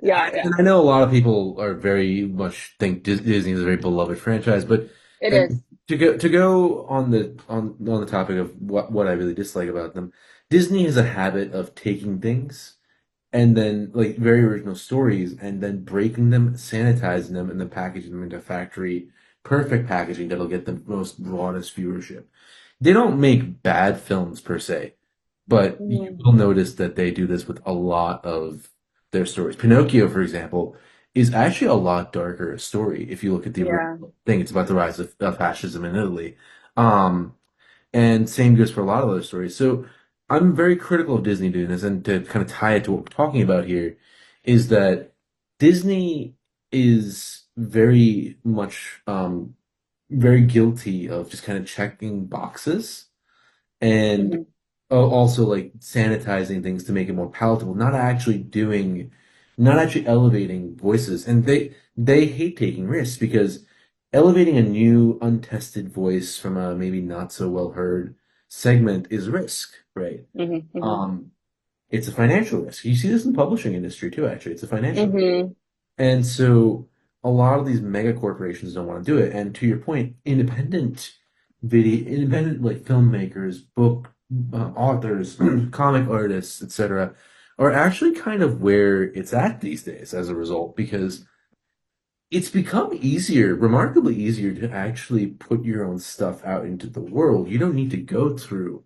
[SPEAKER 2] Yeah, yeah,
[SPEAKER 1] And I know a lot of people are very much think Disney is a very beloved franchise, but
[SPEAKER 2] it
[SPEAKER 1] uh,
[SPEAKER 2] is.
[SPEAKER 1] to go on the topic of what I really dislike about them, Disney has a habit of taking things and then like very original stories and then breaking them, sanitizing them, and then packaging them into factory perfect packaging that'll get the most broadest viewership. They don't make bad films per se, but you
[SPEAKER 2] Mhm.
[SPEAKER 1] will notice that they do this with a lot of their stories. Pinocchio, for example, is actually a lot darker story if you look at the
[SPEAKER 2] Yeah.
[SPEAKER 1] original thing. It's about the rise of fascism in Italy. Um, and same goes for a lot of other stories. So I'm very critical of Disney doing this, and to kind of tie it to what we're talking about here, is that Disney is very much very guilty of just kind of checking boxes and
[SPEAKER 2] Hmm.
[SPEAKER 1] also like sanitizing things to make it more palatable, not actually elevating voices. And they hate taking risks because elevating a new untested voice from a maybe not so well heard segment is risk, right?
[SPEAKER 2] Hmm. Hmm.
[SPEAKER 1] Um, it's a financial risk. You see this in the publishing industry too, actually. It's a financial.
[SPEAKER 2] Hmm.
[SPEAKER 1] And so a lot of these mega corporations don't want to do it. And to your point, independent like filmmakers, book authors, comic artists, etc., are actually kind of where it's at these days as a result, because it's become easier, remarkably easier to actually put your own stuff out into the world. You don't need to go through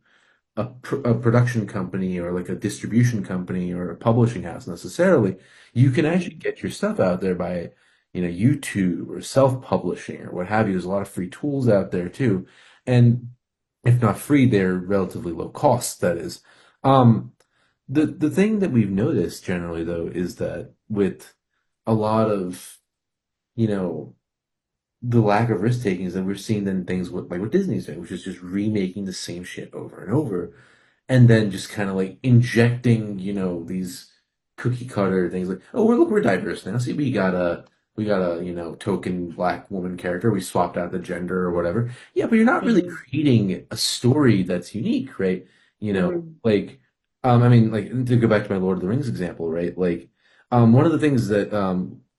[SPEAKER 1] a production company or like a distribution company or a publishing house necessarily. You can actually get your stuff out there by, YouTube or self-publishing or what have you. There's a lot of free tools out there too. And if not free, they're relatively low cost, that is. Um, the thing that we've noticed generally though is that with a lot of, you know, the lack of risk taking is that we're seeing then things like what Disney's doing, which is just remaking the same shit over and over and then just kind of like injecting, these cookie cutter things like, oh, we're diverse now. See, we got a token black woman character. We swapped out the gender or whatever. Yeah, but you're not really
[SPEAKER 2] Hmm.
[SPEAKER 1] creating a story that's unique, right?
[SPEAKER 2] Hmm.
[SPEAKER 1] Like, I mean, like to go back to my Lord of the Rings example, right? Like, one of the things that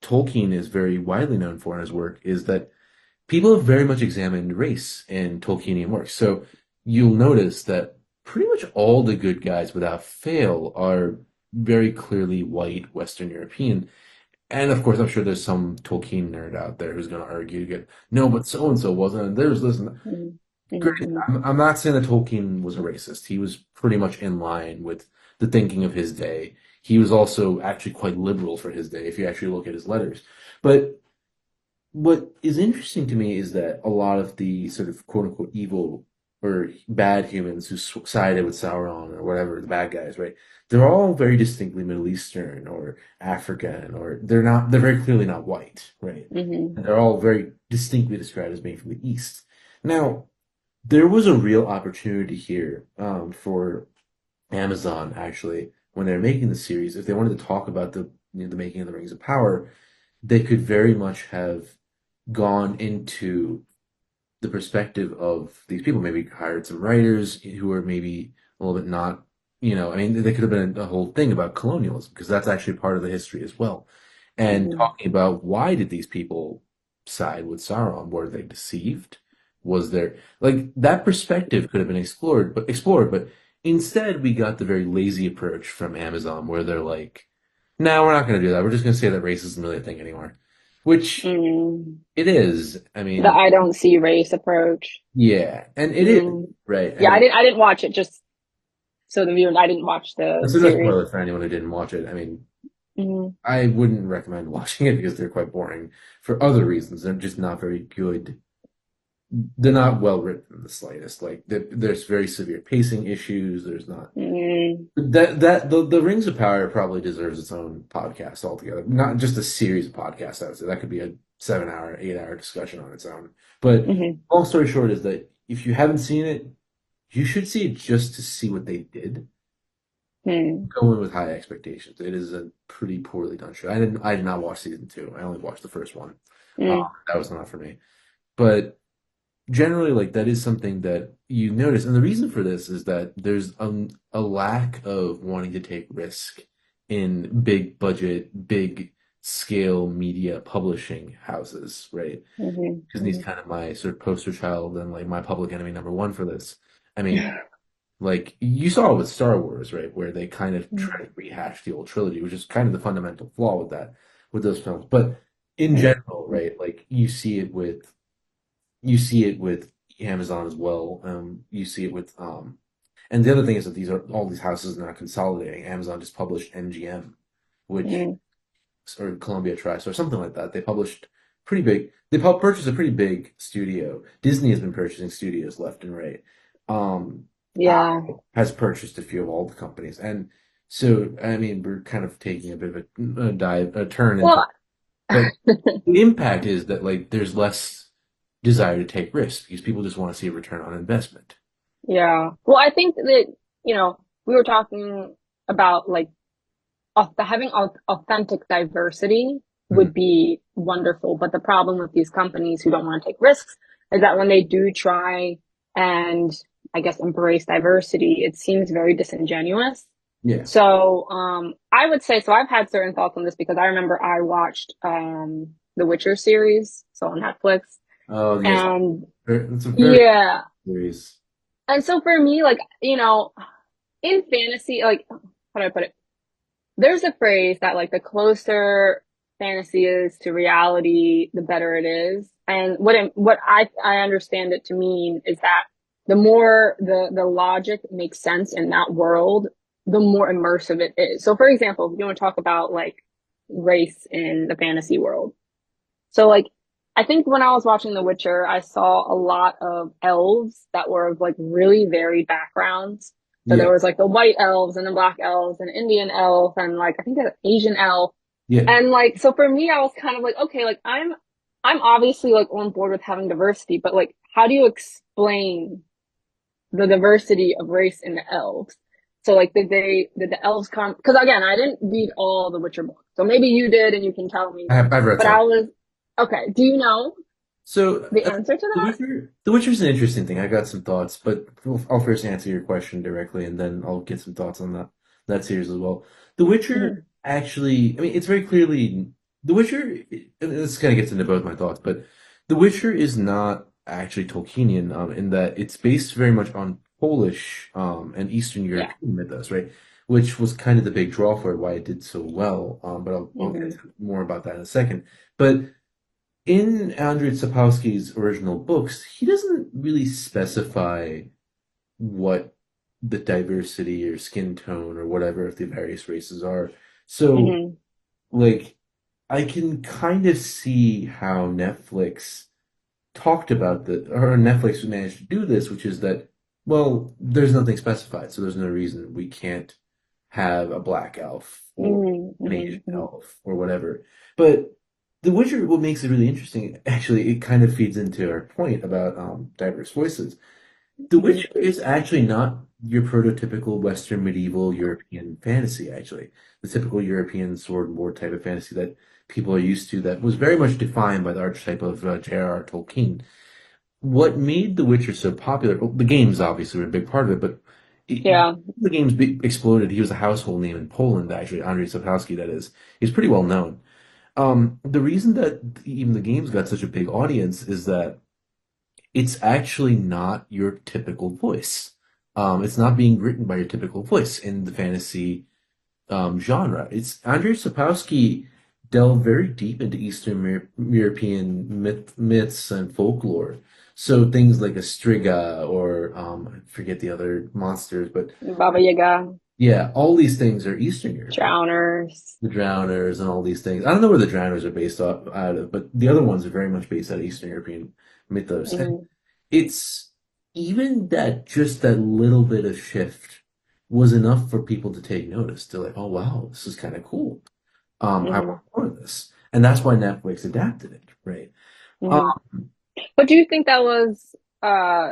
[SPEAKER 1] Tolkien is very widely known for in his work is that people have very much examined race in Tolkienian works. So you'll notice that pretty much all the good guys without fail are very clearly white Western European. And of course, I'm sure there's some Tolkien nerd out there who's going to argue again, no, but so and so wasn't. And there's this. And that.
[SPEAKER 2] Hmm. Hmm.
[SPEAKER 1] Great.
[SPEAKER 2] Hmm.
[SPEAKER 1] I'm not saying that Tolkien was a racist. He was pretty much in line with the thinking of his day. He was also actually quite liberal for his day, if you actually look at his letters. But what is interesting to me is that a lot of the sort of quote unquote evil or bad humans who sided with Sauron or whatever, the bad guys, right? They're all very distinctly Middle Eastern or African, or they're very clearly not white, right?
[SPEAKER 2] Hmm.
[SPEAKER 1] And they're all very distinctly described as being from the East. Now, there was a real opportunity here for Amazon actually when they're making the series. If they wanted to talk about the making of the Rings of Power, they could very much have gone into the perspective of these people, maybe hired some writers who are maybe a little bit not, I mean, they could have been a whole thing about colonialism because that's actually part of the history as well. And
[SPEAKER 2] Hmm.
[SPEAKER 1] talking about why did these people side with Sauron? Were they deceived? Was there like that perspective could have been explored, but instead we got the very lazy approach from Amazon where they're like, no, we're not going to do that. We're just going to say that race isn't really a thing anymore, which
[SPEAKER 2] Mm.
[SPEAKER 1] it is. I
[SPEAKER 2] The
[SPEAKER 1] mean,
[SPEAKER 2] I don't see race approach.
[SPEAKER 1] yeah, and it is,
[SPEAKER 2] Mm.
[SPEAKER 1] right? I
[SPEAKER 2] Yeah, I
[SPEAKER 1] mean,
[SPEAKER 2] didn't watch it. Just so the viewers, I didn't watch the
[SPEAKER 1] so no
[SPEAKER 2] series.
[SPEAKER 1] spoilers for anyone who didn't watch it. I mean,
[SPEAKER 2] Hmm.
[SPEAKER 1] I wouldn't recommend watching it because they're quite boring for other reasons. They're just not very good. They're not well written in the slightest. Like there's very severe pacing issues. There's not
[SPEAKER 2] Mm.
[SPEAKER 1] the Rings of Power probably deserves its own podcast altogether. Not just a series of podcasts. I would say that could be a 7 hour, 8 hour discussion on its own. But
[SPEAKER 2] Hmm.
[SPEAKER 1] long story short is that if you haven't seen it, you should see it just to see what they did.
[SPEAKER 2] Hmm.
[SPEAKER 1] Go in with high expectations. It is a pretty poorly done show. I did not watch season two. I only watched the first one.
[SPEAKER 2] Mm.
[SPEAKER 1] That was not for me. But generally, like that is something that you notice, and the reason for this is that there's a lack of wanting to take risk in big budget, big scale media publishing houses, right?
[SPEAKER 2] Hmm.
[SPEAKER 1] Because he's
[SPEAKER 2] Hmm.
[SPEAKER 1] kind of my sort of poster child and like my public enemy number one for this. I mean, like you saw it with Star Wars, right, where they kind of try to rehash the old trilogy, which is kind of the fundamental flaw with that, with those films. But in general, right, like you see it with Amazon as well. You see it with and the other thing is that these are all these houses are now consolidating. Amazon just published MGM, which
[SPEAKER 2] Mm.
[SPEAKER 1] or Columbia Trust or something like that. They published pretty big. They purchased a pretty big studio. Disney has been purchasing studios left and right. Um,
[SPEAKER 2] Yeah.
[SPEAKER 1] has purchased a few of all the companies, and so I mean we're kind of taking a bit of a turn into,
[SPEAKER 2] Well,
[SPEAKER 1] but the impact is that like there's less desire to take risks because people just want to see a return on investment.
[SPEAKER 2] yeah. Well, I think that, we were talking about like having authentic diversity
[SPEAKER 1] Mm,
[SPEAKER 2] would be wonderful. But the problem with these companies who don't want to take risks is that when they do try and I guess embrace diversity, it seems very disingenuous.
[SPEAKER 1] yeah.
[SPEAKER 2] So, I would say, so I've had certain thoughts on this because I remember I watched, the Witcher series, so on Netflix,
[SPEAKER 1] Oh yes,
[SPEAKER 2] and
[SPEAKER 1] it's a very
[SPEAKER 2] yeah.
[SPEAKER 1] series.
[SPEAKER 2] And so for me, like, in fantasy, like, how do I put it? There's a phrase that like the closer fantasy is to reality, the better it is. And what I understand it to mean is that the more the logic makes sense in that world, the more immersive it is. So for example, if you want to talk about like race in the fantasy world. So like I think when I was watching The Witcher, I saw a lot of elves that were of like really varied backgrounds. So
[SPEAKER 1] Yeah,
[SPEAKER 2] there was like the white elves and the black elves and Indian elf and like I think an Asian elf.
[SPEAKER 1] yeah.
[SPEAKER 2] And like so for me I was kind of like, okay, like I'm obviously like on board with having diversity, but like how do you explain the diversity of race in the elves? So like did the elves come, because again, I didn't read all the Witcher books. So maybe you did and you can tell me.
[SPEAKER 1] I've read
[SPEAKER 2] But
[SPEAKER 1] some.
[SPEAKER 2] I was okay. Do you know
[SPEAKER 1] So
[SPEAKER 2] the answer to
[SPEAKER 1] The
[SPEAKER 2] that?
[SPEAKER 1] Witcher, The Witcher's an interesting thing. I got some thoughts, but I'll first answer your question directly, and then I'll get some thoughts on that series as well. The
[SPEAKER 2] Hmm.
[SPEAKER 1] Witcher actually, I mean, it's very clearly The Witcher. And this kind of gets into both my thoughts, but The Witcher is not actually Tolkienian in that it's based very much on Polish and Eastern
[SPEAKER 2] Yeah.
[SPEAKER 1] European mythos, right? Which was kind of the big draw for it, why it did so well. But I'll get
[SPEAKER 2] Hmm.
[SPEAKER 1] into more about that in a second. But in Andrzej Sapkowski's original books, he doesn't really specify what the diversity or skin tone or whatever of the various races are. So,
[SPEAKER 2] Hmm.
[SPEAKER 1] like, I can kind of see how Netflix talked about or Netflix managed to do this, which is that, well, there's nothing specified, so there's no reason we can't have a black elf or
[SPEAKER 2] Hmm.
[SPEAKER 1] an
[SPEAKER 2] Hmm.
[SPEAKER 1] Asian
[SPEAKER 2] Hmm.
[SPEAKER 1] elf or whatever. But The Witcher, what makes it really interesting, actually, it kind of feeds into our point about diverse voices. The
[SPEAKER 2] Hmm.
[SPEAKER 1] Witcher is actually not your prototypical Western medieval European fantasy, actually. The typical European sword and board type of fantasy that people are used to that was very much defined by the archetype of J.R.R. Tolkien. What made The Witcher so popular? Well, the games obviously were a big part of it, but
[SPEAKER 2] Yeah.
[SPEAKER 1] the games exploded. He was a household name in Poland, actually. Andrzej Sapkowski, that is. He's pretty well known. The reason that even the games got such a big audience is that it's actually not your typical voice. It's not being written by your typical voice in the fantasy genre. It's Andrzej Sapkowski delved very deep into European myths and folklore. So things like a Striga or I forget the other monsters, but
[SPEAKER 2] Baba Yaga,
[SPEAKER 1] yeah, all these things are Eastern European.
[SPEAKER 2] Drowners.
[SPEAKER 1] The Drowners and all these things. I don't know where the Drowners are based off out of, but the other ones are very much based out of Eastern European mythos. And
[SPEAKER 2] Hmm.
[SPEAKER 1] it's even that just that little bit of shift was enough for people to take notice. They're like, oh wow, this is kind of cool. I
[SPEAKER 2] Hmm.
[SPEAKER 1] want more of this. And that's why Netflix adapted it, right?
[SPEAKER 2] Hmm.
[SPEAKER 1] Um,
[SPEAKER 2] But do you think that was uh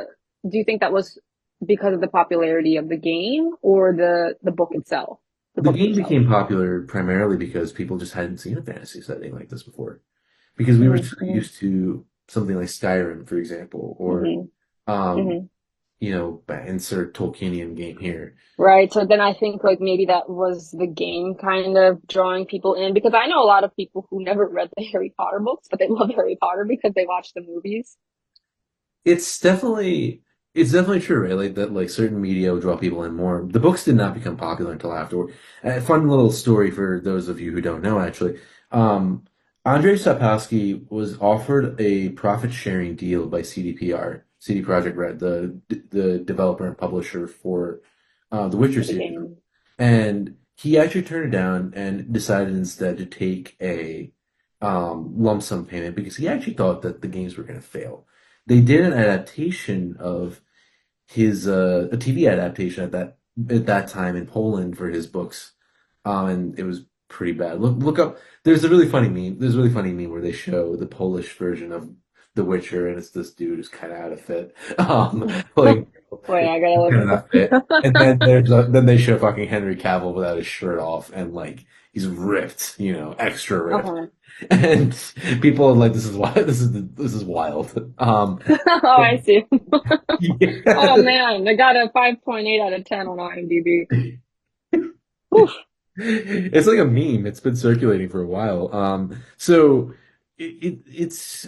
[SPEAKER 2] do you think that was because of the popularity of the game or the book itself? The
[SPEAKER 1] the
[SPEAKER 2] books
[SPEAKER 1] game
[SPEAKER 2] themselves.
[SPEAKER 1] became popular primarily because people just hadn't seen a fantasy setting like this before. Because we were
[SPEAKER 2] Hmm.
[SPEAKER 1] so
[SPEAKER 2] Hmm.
[SPEAKER 1] used to something like Skyrim, for example, or
[SPEAKER 2] Hmm.
[SPEAKER 1] um,
[SPEAKER 2] Hmm.
[SPEAKER 1] insert Tolkienian game here.
[SPEAKER 2] Right. So then I think like maybe that was the game kind of drawing people in because I know a lot of people who never read the Harry Potter books, but they love Harry Potter because they watch the movies.
[SPEAKER 1] It's definitely it's definitely true, right? Like that, like certain media will draw people in more. The books did not become popular until afterward. A fun little story for those of you who don't know, actually. Um, Andrei Sapkowski was offered a profit sharing deal by CDPR, CD Projekt Red, the developer and publisher for the Witcher
[SPEAKER 2] For the
[SPEAKER 1] series,
[SPEAKER 2] game.
[SPEAKER 1] and he actually turned it down and decided instead to take a lump sum payment because he actually thought that the games were going to fail. They did an adaptation of his a TV adaptation at that time in Poland for his books, and it was pretty bad. Look up. There's a really funny meme. There's a really funny meme where they show the Polish version of The Witcher, and it's this dude who's kind of out of fit, playing
[SPEAKER 2] Wait, I gotta look
[SPEAKER 1] kind of
[SPEAKER 2] at
[SPEAKER 1] not fit. And then
[SPEAKER 2] that.
[SPEAKER 1] then they show fucking Henry Cavill without his shirt off, and like he's ripped, extra ripped.
[SPEAKER 2] Uh-huh.
[SPEAKER 1] And people are like, "This is wild. This is wild."
[SPEAKER 2] Oh, I see.
[SPEAKER 1] Yeah.
[SPEAKER 2] Oh man, they got a 5.8 out of 10 on IMDb. Oof.
[SPEAKER 1] It's like a meme. It's been circulating for a while. So it's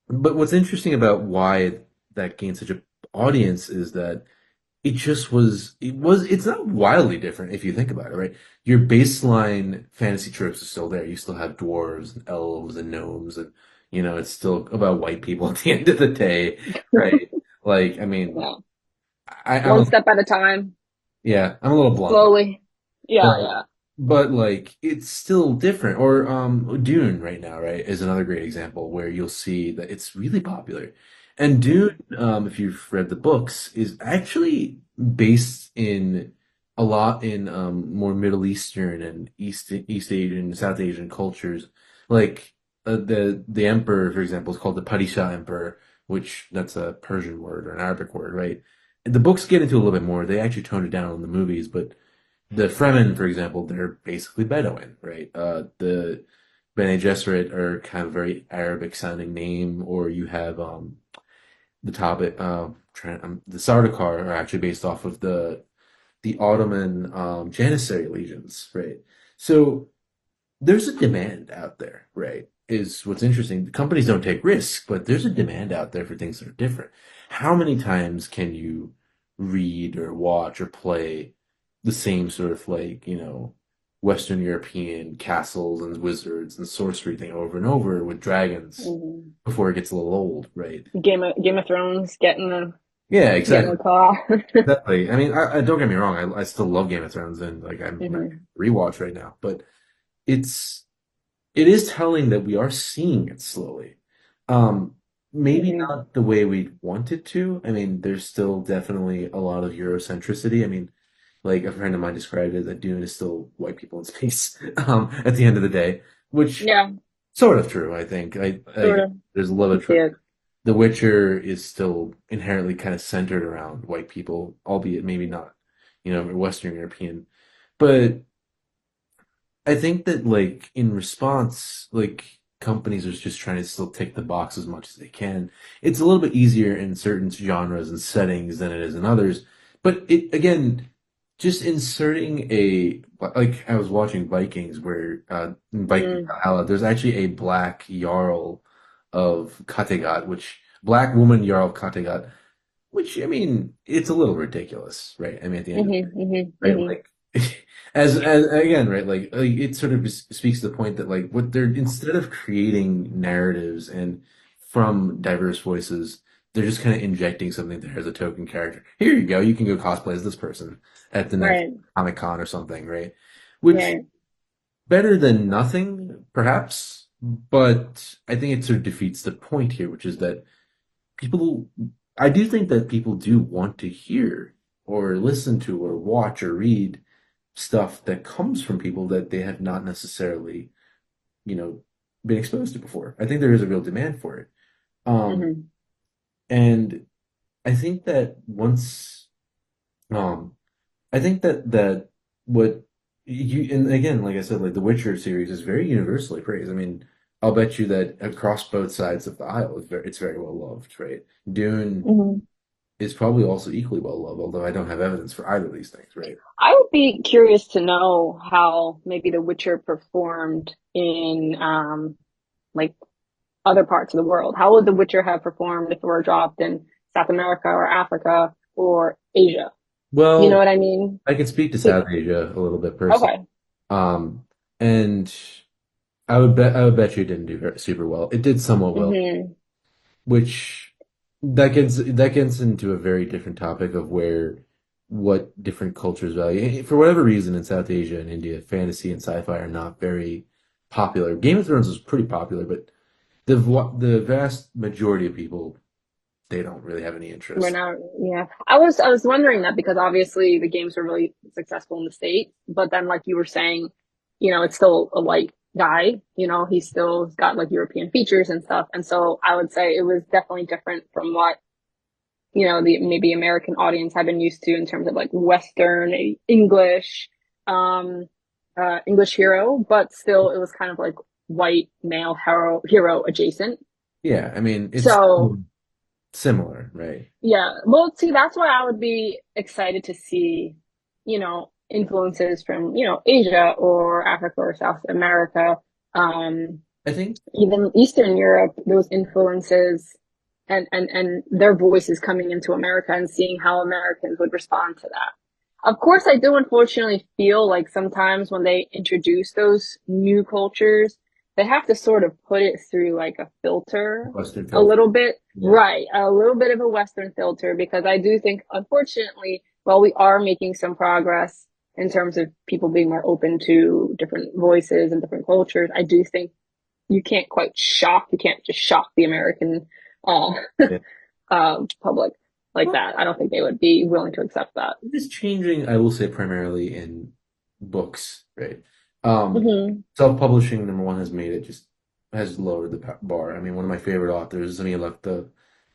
[SPEAKER 1] but what's interesting about why that gained such a audience is that it's not wildly different if you think about it, right? Your baseline fantasy tropes are still there. You still have dwarves and elves and gnomes and it's still about white people at the end of the day, right? Like, I mean,
[SPEAKER 2] Yeah.
[SPEAKER 1] I'm
[SPEAKER 2] One step at a time,
[SPEAKER 1] yeah, I'm a little blunt.
[SPEAKER 2] slowly. Yeah,
[SPEAKER 1] But
[SPEAKER 2] yeah.
[SPEAKER 1] but like it's still different. Or Dune right now, right, is another great example where you'll see that it's really popular. And Dune, if you've read the books, is actually based in a lot in more Middle Eastern and East Asian, South Asian cultures. Like the emperor, for example, is called the Padishah Emperor, which that's a Persian word or an Arabic word, right? And the books get into a little bit more. They actually toned it down in the movies, but the Fremen, for example, they're basically Bedouin, right? The Bene Gesserit are kind of very Arabic sounding name, or you have the Topic, the Sardaukar are actually based off of the Ottoman Janissary legions, right? So there's a demand out there, right? Is what's interesting. The companies don't take risks, but there's a demand out there for things that are different. How many times can you read or watch or play the same sort of like, Western European castles and wizards and sorcery thing over and over with dragons
[SPEAKER 2] Hmm.
[SPEAKER 1] before it gets a little old, right?
[SPEAKER 2] Game of Thrones
[SPEAKER 1] Yeah,
[SPEAKER 2] getting
[SPEAKER 1] exactly.
[SPEAKER 2] a call.
[SPEAKER 1] Exactly. I mean, I don't get me wrong. I still love Game of Thrones and like I'm
[SPEAKER 2] Hmm.
[SPEAKER 1] rewatch right now, but it's it is telling that we are seeing it slowly. Um, Maybe
[SPEAKER 2] Hmm.
[SPEAKER 1] not the way we want it to. I mean, there's still definitely a lot of Eurocentricity. I mean, like a friend of mine described it that Dune is still white people in space, at the end of the day, which
[SPEAKER 2] Yeah,
[SPEAKER 1] sort of true, I think.
[SPEAKER 2] sort of.
[SPEAKER 1] There's a little
[SPEAKER 2] I
[SPEAKER 1] bit of
[SPEAKER 2] see
[SPEAKER 1] truth.
[SPEAKER 2] it.
[SPEAKER 1] The Witcher is still inherently kind of centered around white people, albeit maybe not, Western European. But I think that like in response, like companies are just trying to still tick the box as much as they can. It's a little bit easier in certain genres and settings than it is in others. But it again, just inserting a like I was watching Vikings where in Viking
[SPEAKER 2] Mm,
[SPEAKER 1] Valhalla, there's actually a black Jarl of Kattegat, which black woman Jarl of Kattegat, which I mean, it's a little ridiculous, right? I mean, at the end of
[SPEAKER 2] hmm hmm
[SPEAKER 1] right?
[SPEAKER 2] hmm
[SPEAKER 1] Like, as again, right? Like it sort of speaks to the point that like what they're instead of creating narratives and from diverse voices, they're just kind of injecting something there as a token character. Here you go, you can go cosplay as this person at the next
[SPEAKER 2] Right,
[SPEAKER 1] Comic Con or something, right? Which
[SPEAKER 2] right.
[SPEAKER 1] better than nothing, perhaps, but I think it sort of defeats the point here, which is that people, I do think that people do want to hear or listen to or watch or read stuff that comes from people that they have not necessarily, you know, been exposed to before. I think there is a real demand for it. Um,
[SPEAKER 2] hmm
[SPEAKER 1] and I think that once, um, I think that what you, and again, like I said, like the Witcher series is very universally praised. I mean, I'll bet you that across both sides of the aisle, it's very well loved, right? Dune
[SPEAKER 2] hmm
[SPEAKER 1] is probably also equally well loved, although I don't have evidence for either of these things, right?
[SPEAKER 2] I would be curious to know how maybe The Witcher performed in like other parts of the world. How would The Witcher have performed if it were dropped in South America or Africa or Asia? You know
[SPEAKER 1] Well,
[SPEAKER 2] what I mean?
[SPEAKER 1] I could speak to
[SPEAKER 2] Be-
[SPEAKER 1] South Asia a little bit personally.
[SPEAKER 2] Okay.
[SPEAKER 1] Um, and I would bet you it didn't do super well. It did somewhat well,
[SPEAKER 2] hmm
[SPEAKER 1] which that gets into a very different topic of where what different cultures value. For whatever reason, in South Asia and India, fantasy and sci-fi are not very popular. Game of Thrones is pretty popular, but the vast majority of people they don't really have any
[SPEAKER 2] We're
[SPEAKER 1] interest.
[SPEAKER 2] not, yeah. I was wondering that because obviously the games were really successful in the States, but then like you were saying, it's still a white guy, he's still got like European features and stuff. And so I would say it was definitely different from what, the maybe American audience had been used to in terms of like Western English, um, English hero, but still it was kind of like white male hero adjacent.
[SPEAKER 1] Yeah, I mean it's
[SPEAKER 2] So
[SPEAKER 1] similar, right?
[SPEAKER 2] yeah, well, see, that's why I would be excited to see, influences from, Asia or Africa or South America, um,
[SPEAKER 1] I think
[SPEAKER 2] even Eastern Europe, those influences and their voices coming into America and seeing how Americans would respond to that. Of course, I do unfortunately feel like sometimes when they introduce those new cultures, they have to sort of put it through like a filter
[SPEAKER 1] Western
[SPEAKER 2] a
[SPEAKER 1] filter.
[SPEAKER 2] little bit,
[SPEAKER 1] Yeah.
[SPEAKER 2] right? A little bit of a Western filter because I do think, unfortunately, while we are making some progress in terms of people being more open to different voices and different cultures, I do think you can't just shock the American uh,
[SPEAKER 1] Yeah.
[SPEAKER 2] public like
[SPEAKER 1] Well,
[SPEAKER 2] that. I don't think they would be willing to accept that.
[SPEAKER 1] it is changing, I will say, primarily in books, right? Um,
[SPEAKER 2] hmm
[SPEAKER 1] Self-publishing, number one, has made it just has lowered the bar. I mean, one of my favorite authors, Zani Lakhdar,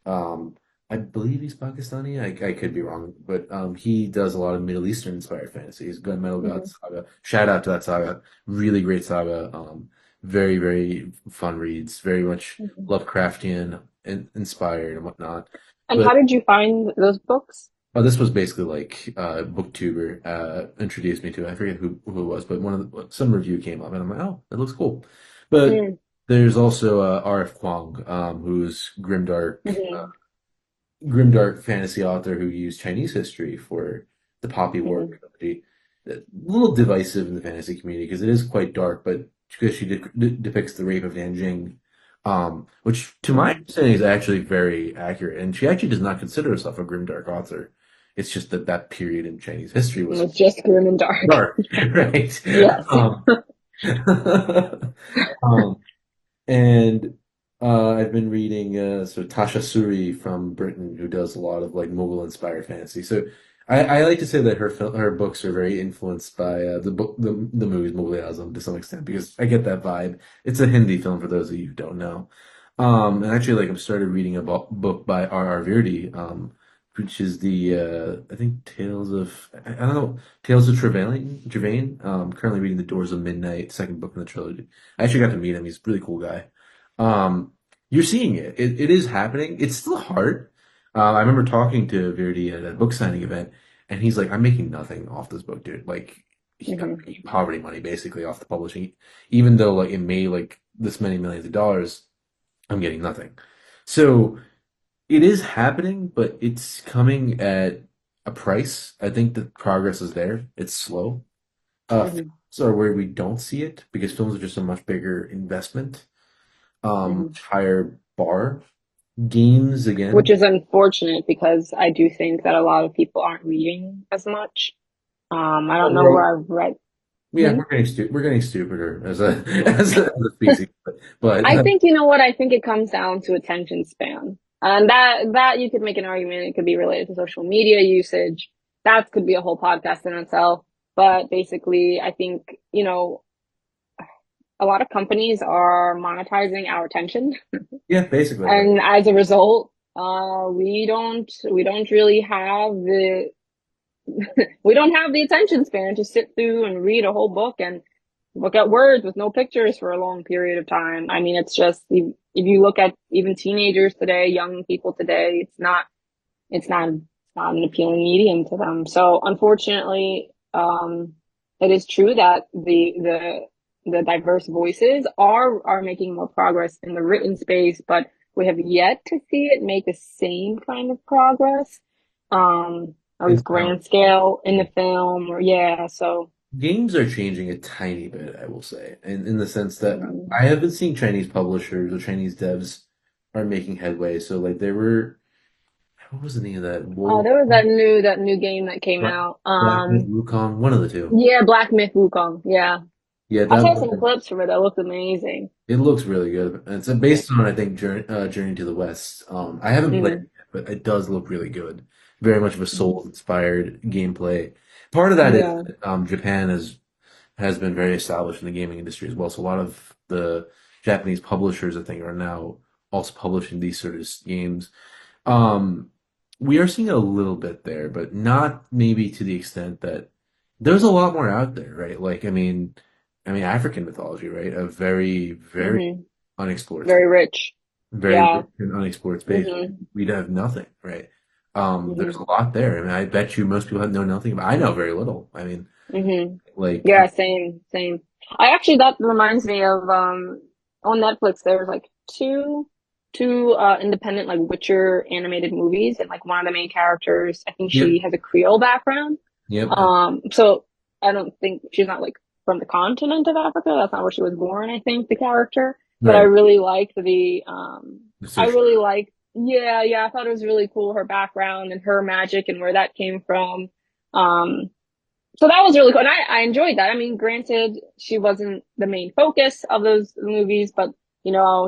[SPEAKER 1] um, I believe he's Pakistani. I could be wrong, but he does a lot of Middle Eastern inspired fantasy. He's Gun Metal God
[SPEAKER 2] hmm
[SPEAKER 1] Saga. Shout out to that saga. Really great saga. Very, very fun reads. Very much
[SPEAKER 2] hmm
[SPEAKER 1] Lovecraftian inspired and whatnot.
[SPEAKER 2] And
[SPEAKER 1] But
[SPEAKER 2] how did you find those books?
[SPEAKER 1] oh, this was basically like BookTuber introduced me to it. I forget who it was, but some review came up, and I'm like, oh, that looks cool. But
[SPEAKER 2] Mm-hmm.
[SPEAKER 1] there's also R.F. Kuang, who's grimdark fantasy author who used Chinese history for the Poppy War
[SPEAKER 2] hmm
[SPEAKER 1] trilogy. A little divisive in the fantasy community because it is quite dark, but because she depicts the rape of Nanjing, which to my
[SPEAKER 2] hmm
[SPEAKER 1] understanding is actually very accurate, and she actually does not consider herself a grimdark author. It's just that that period in Chinese history was
[SPEAKER 2] It's just grim and dark.
[SPEAKER 1] dark, right?
[SPEAKER 2] Yes.
[SPEAKER 1] Um, um, and I've been reading so Tasha Suri from Britain, who does a lot of like Mughal-inspired fantasy. So I like to say that her books are very influenced by the movies Mughal-e-Azam to some extent because I get that vibe. It's a Hindi film for those of you who don't know. And actually, like I've started reading a book by R.R. Virdi, which is the I think Tales of I don't know, Tales of Trevain. Currently reading The Doors of Midnight, second book in the trilogy. I actually got to meet him. He's a really cool guy. Um, you're seeing it. It is happening. It's still hard. I remember talking to Verdi at a book signing event, and he's like, "I'm making nothing off this book, dude. Like, I'm
[SPEAKER 2] Hmm.
[SPEAKER 1] making poverty money basically off the publishing, even though like it made like this many millions of dollars. I'm getting nothing." So it is happening, but it's coming at a price. I think the progress is there. It's slow.
[SPEAKER 2] Hmm.
[SPEAKER 1] Films are where we don't see it because films are just a much bigger investment,
[SPEAKER 2] Hmm.
[SPEAKER 1] much higher bar. Games
[SPEAKER 2] Which
[SPEAKER 1] again.
[SPEAKER 2] is unfortunate because I do think that a lot of people aren't reading as much. I
[SPEAKER 1] Well,
[SPEAKER 2] don't know where I've read.
[SPEAKER 1] yeah,
[SPEAKER 2] Hmm?
[SPEAKER 1] we're getting stupider as a as a species, but
[SPEAKER 2] I think, you know what? I think it comes down to attention span. And that you could make an argument. It could be related to social media usage. That could be a whole podcast in itself. But basically, I think, a lot of companies are monetizing our attention.
[SPEAKER 1] yeah, basically, right.
[SPEAKER 2] And as a result, we don't really have the attention span to sit through and read a whole book and look at words with no pictures for a long period of time. I mean, it's just if you look at even teenagers today, young people today, it's not an appealing medium to them. So unfortunately, it is true that the diverse voices are making more progress in the written space, but we have yet to see it make the same kind of progress, or
[SPEAKER 1] And
[SPEAKER 2] this
[SPEAKER 1] so,
[SPEAKER 2] grand scale in
[SPEAKER 1] yeah.
[SPEAKER 2] the film, or yeah. So
[SPEAKER 1] Games are changing a tiny bit, I will say, and in the sense that
[SPEAKER 2] mm.
[SPEAKER 1] I have been seeing Chinese publishers or Chinese devs are making headway. So like there were, what was the name of that?
[SPEAKER 2] There was that new game that came
[SPEAKER 1] Black,
[SPEAKER 2] out.
[SPEAKER 1] Black Myth Wukong, one of the two.
[SPEAKER 2] Yeah, Black Myth Wukong. Yeah,
[SPEAKER 1] Yeah,
[SPEAKER 2] I
[SPEAKER 1] that
[SPEAKER 2] saw some clips from it. That looked amazing.
[SPEAKER 1] it looks really good. And it's based on I think Journey to the West. I haven't played it
[SPEAKER 2] Mm,
[SPEAKER 1] yet, but it does look really good. Very much of a
[SPEAKER 2] mm,
[SPEAKER 1] Souls-inspired gameplay. Part of that is
[SPEAKER 2] yeah.
[SPEAKER 1] that, Japan has been very established in the gaming industry as well. So a lot of the Japanese publishers, I think, are now also publishing these sort of games. Um, we are seeing a little bit there, but not maybe to the extent that there's a lot more out there, right? Like, I mean, African mythology, right? A very, very
[SPEAKER 2] Hmm.
[SPEAKER 1] unexplored
[SPEAKER 2] Very
[SPEAKER 1] space,
[SPEAKER 2] rich.
[SPEAKER 1] very
[SPEAKER 2] Yeah.
[SPEAKER 1] rich and unexplored space.
[SPEAKER 2] Hmm.
[SPEAKER 1] We'd have nothing, right? There's
[SPEAKER 2] Hmm.
[SPEAKER 1] a lot there. I mean, I bet you most people know nothing about. I know very little. I mean,
[SPEAKER 2] Hmm.
[SPEAKER 1] like,
[SPEAKER 2] Yeah, same, same. I actually that reminds me of on Netflix there's like two independent like Witcher animated movies, and like one of the main characters, I think
[SPEAKER 1] yep,
[SPEAKER 2] she has a Creole background.
[SPEAKER 1] yep,
[SPEAKER 2] So I don't think she's not like from the continent of Africa. That's not where she was born, I think, the character. But I
[SPEAKER 1] right.
[SPEAKER 2] really liked I
[SPEAKER 1] Social.
[SPEAKER 2] really liked, yeah, yeah, I thought it was really cool, her background and her magic and where that came from. Um, so that was really cool. And I enjoyed that. I mean, granted, she wasn't the main focus of those movies, but,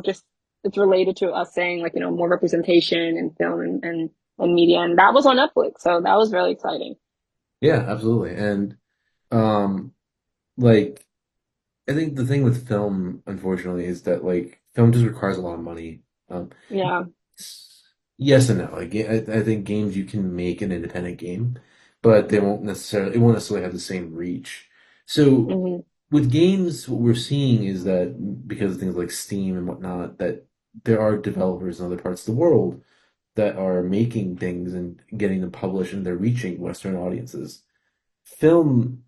[SPEAKER 2] just it's related to us saying like, more representation in film and media. And that was on Netflix. So that was really exciting.
[SPEAKER 1] Yeah, absolutely. And um, like I think the thing with film, unfortunately, is that like film just requires a lot of money. Um,
[SPEAKER 2] Yeah.
[SPEAKER 1] yes and no. Like I think games you can make an independent game, but it won't necessarily have the same reach. So
[SPEAKER 2] Hmm.
[SPEAKER 1] with games, what we're seeing is that because of things like Steam and whatnot, that there are developers in other parts of the world that are making things and getting them published and they're reaching Western audiences. Film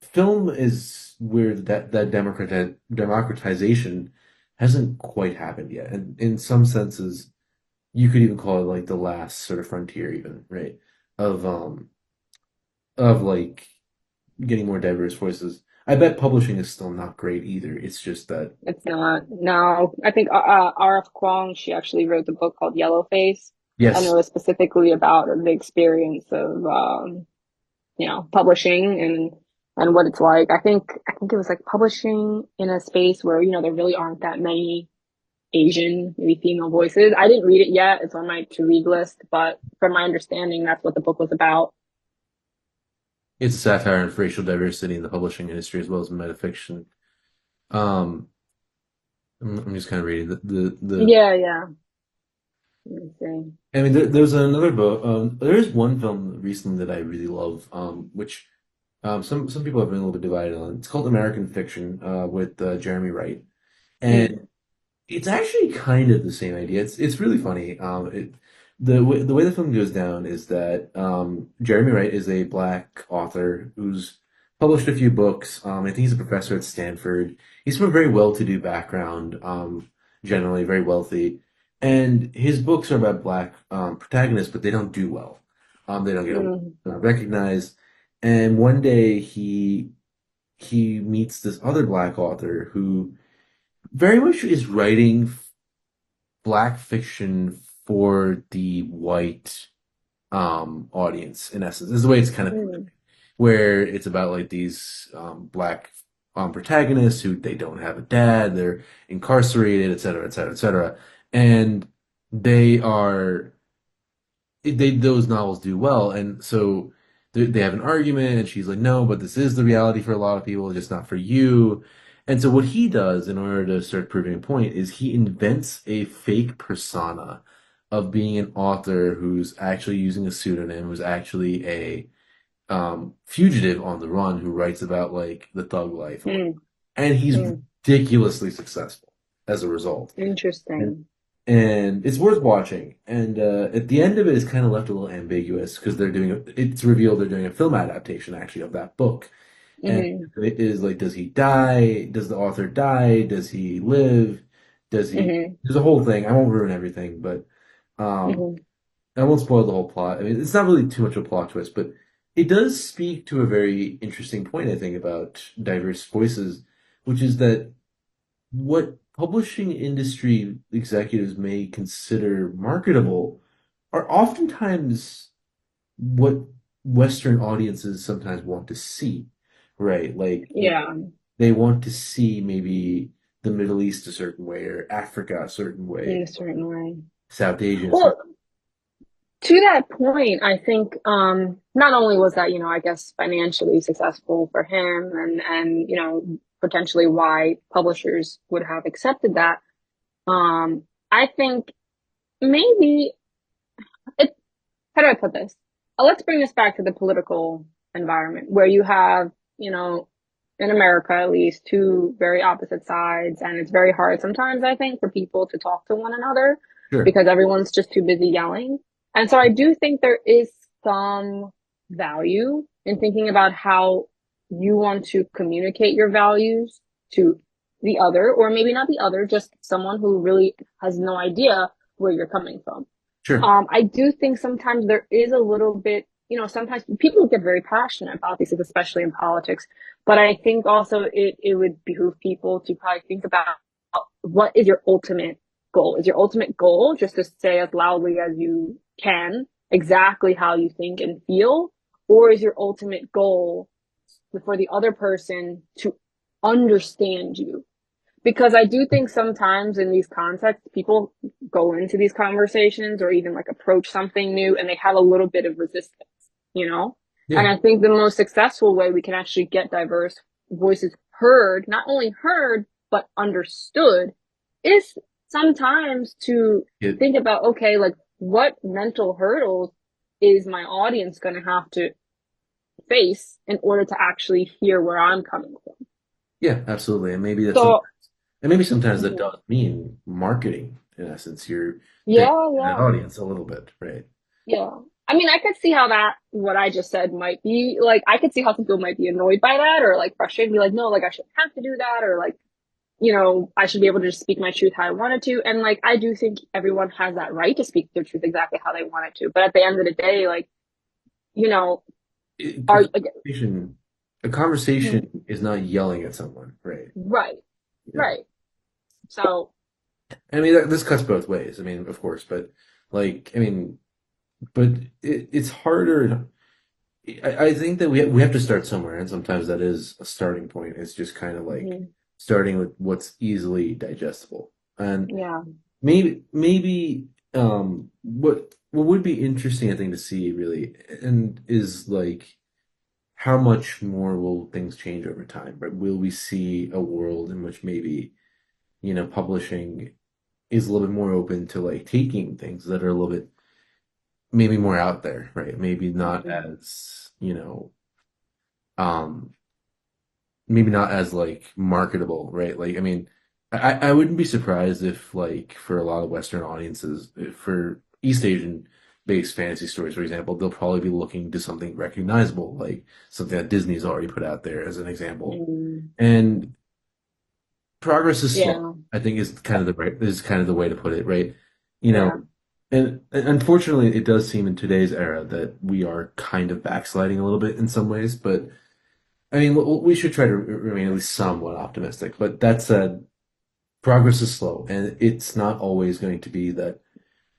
[SPEAKER 1] film is where that democratization hasn't quite happened yet. And in some senses, you could even call it like the last sort of frontier, even, right? Of like getting more diverse voices. I bet publishing is still not great either. It's just that
[SPEAKER 2] It's not. No, I think R.F. Kuang, she actually wrote the book called Yellowface, and it
[SPEAKER 1] yes,
[SPEAKER 2] was specifically about the experience of publishing and what it's like. I think it was like publishing in a space where, there really aren't that many Asian, maybe female voices. I didn't read it yet. It's on my to read list, but from my understanding, that's what the book was about.
[SPEAKER 1] it's a satire on racial diversity in the publishing industry as well as metafiction. Um, I'm just kind of reading the
[SPEAKER 2] Yeah, yeah. Let me see.
[SPEAKER 1] I mean, there's another book. There is one film recently that I really love, which some people have been a little bit divided on. It's called American Fiction, with Jeremy Wright, and
[SPEAKER 2] Mm,
[SPEAKER 1] it's actually kind of the same idea. It's really funny. The way the film goes down is that Jeremy Wright is a black author who's published a few books. I think he's a professor at Stanford. He's from a very well-to-do background, generally very wealthy, and his books are about black protagonists, but they don't do well. They don't get
[SPEAKER 2] mm,
[SPEAKER 1] recognized. And one day he meets this other black author who very much is writing black fiction for the white audience in essence. This is the way it's kind of
[SPEAKER 2] mm,
[SPEAKER 1] where it's about like these black protagonists who they don't have a dad, they're incarcerated, et cetera, et cetera, et cetera. And they are those novels do well, and so they have an argument, and she's like, "No, but this is the reality for a lot of people, just not for you." And so what he does in order to start proving a point is he invents a fake persona of being an author who's actually using a pseudonym, who's actually a fugitive on the run who writes about like the thug life or whatever.
[SPEAKER 2] mm,
[SPEAKER 1] And he's
[SPEAKER 2] mm.
[SPEAKER 1] ridiculously successful as a result.
[SPEAKER 2] Interesting.
[SPEAKER 1] And it's worth watching. And at the end of it is kind of left a little ambiguous because it's revealed they're doing a film adaptation actually of that book. And
[SPEAKER 2] Hmm.
[SPEAKER 1] it is like, does he die? Does the author die? Does he live? Does he?
[SPEAKER 2] Hmm.
[SPEAKER 1] There's a whole thing. I won't ruin everything, but um,
[SPEAKER 2] Hmm.
[SPEAKER 1] I won't spoil the whole plot. I mean, it's not really too much of a plot twist, but it does speak to a very interesting point, I think, about diverse voices, which is that what publishing industry executives may consider marketable are oftentimes what Western audiences sometimes want to see, right? Like
[SPEAKER 2] Yeah,
[SPEAKER 1] they want to see maybe the Middle East a certain way, or Africa a certain
[SPEAKER 2] in
[SPEAKER 1] way,
[SPEAKER 2] a certain way.
[SPEAKER 1] South Asia a certain.
[SPEAKER 2] Well, to that point, I think not only was that, I guess financially successful for him and potentially why publishers would have accepted that. I think maybe it, how do I put this? Let's bring this back to the political environment where you have, in America at least, two very opposite sides, and it's very hard sometimes, I think, for people to talk to one another
[SPEAKER 1] Sure,
[SPEAKER 2] because everyone's just too busy yelling. And so I do think there is some value in thinking about how you want to communicate your values to the other, or maybe not the other, just someone who really has no idea where you're coming from.
[SPEAKER 1] sure,
[SPEAKER 2] I do think sometimes there is a little bit, sometimes people get very passionate about these things, especially in politics. But I think also it would behoove people to probably think about what is your ultimate goal? Is your ultimate goal just to say as loudly as you can exactly how you think and feel? Or is your ultimate goal for the other person to understand you? Because I do think sometimes in these contexts, people go into these conversations or even like approach something new and they have a little bit of resistance, you know? And
[SPEAKER 1] yeah,
[SPEAKER 2] I think the most successful way we can actually get diverse voices heard, not only heard, but understood, is sometimes to
[SPEAKER 1] it,
[SPEAKER 2] think about, okay, like what mental hurdles is my audience going to have to face in order to actually hear where I'm coming from?
[SPEAKER 1] yeah, absolutely, and maybe that's some.
[SPEAKER 2] So,
[SPEAKER 1] And maybe sometimes that
[SPEAKER 2] mhm.
[SPEAKER 1] does mean marketing, in essence. You're picking
[SPEAKER 2] Yeah,
[SPEAKER 1] that
[SPEAKER 2] yeah.
[SPEAKER 1] audience a little bit, right?
[SPEAKER 2] Yeah. I mean, I could see how what I just said might be like, I could see how some people might be annoyed by that or like frustrated, be like, no, like I shouldn't have to do that or like, I should be able to just speak my truth how I wanted to. And like, I do think everyone has that right to speak their truth exactly how they want it to. But at the end of the day, like, you know,
[SPEAKER 1] It-
[SPEAKER 2] are like,
[SPEAKER 1] a
[SPEAKER 2] mhm,
[SPEAKER 1] conversation is not yelling at someone, right?
[SPEAKER 2] right,
[SPEAKER 1] Yeah.
[SPEAKER 2] right. So,
[SPEAKER 1] I mean, this cuts both ways. I mean, of course, but like, I mean, but it's harder. I think that we have to start somewhere, and sometimes that is a starting point. It's just kind of like
[SPEAKER 2] mhm,
[SPEAKER 1] starting with what's easily digestible. And
[SPEAKER 2] yeah.
[SPEAKER 1] maybe what would be interesting, I think, to see really, and is like how much more will things change over time, right? Will we see a world in which maybe, publishing is a little bit more open to like taking things that are a little bit maybe more out there, right? Maybe not
[SPEAKER 2] Mhm.
[SPEAKER 1] as, um, maybe not as like marketable, right? Like, I mean, I wouldn't be surprised if like for a lot of Western audiences, if for East Asian based fantasy stories, for example, they'll probably be looking to something recognizable, like something that Disney's already put out there as an example.
[SPEAKER 2] Mm.
[SPEAKER 1] And progress is slow,
[SPEAKER 2] Yeah,
[SPEAKER 1] I think is kind of the way to put it, right? You
[SPEAKER 2] yeah.
[SPEAKER 1] know, and unfortunately, it does seem in today's era that we are kind of backsliding a little bit in some ways, but I mean, we should try to remain at least somewhat optimistic. But that said, progress is slow, and it's not always going to be that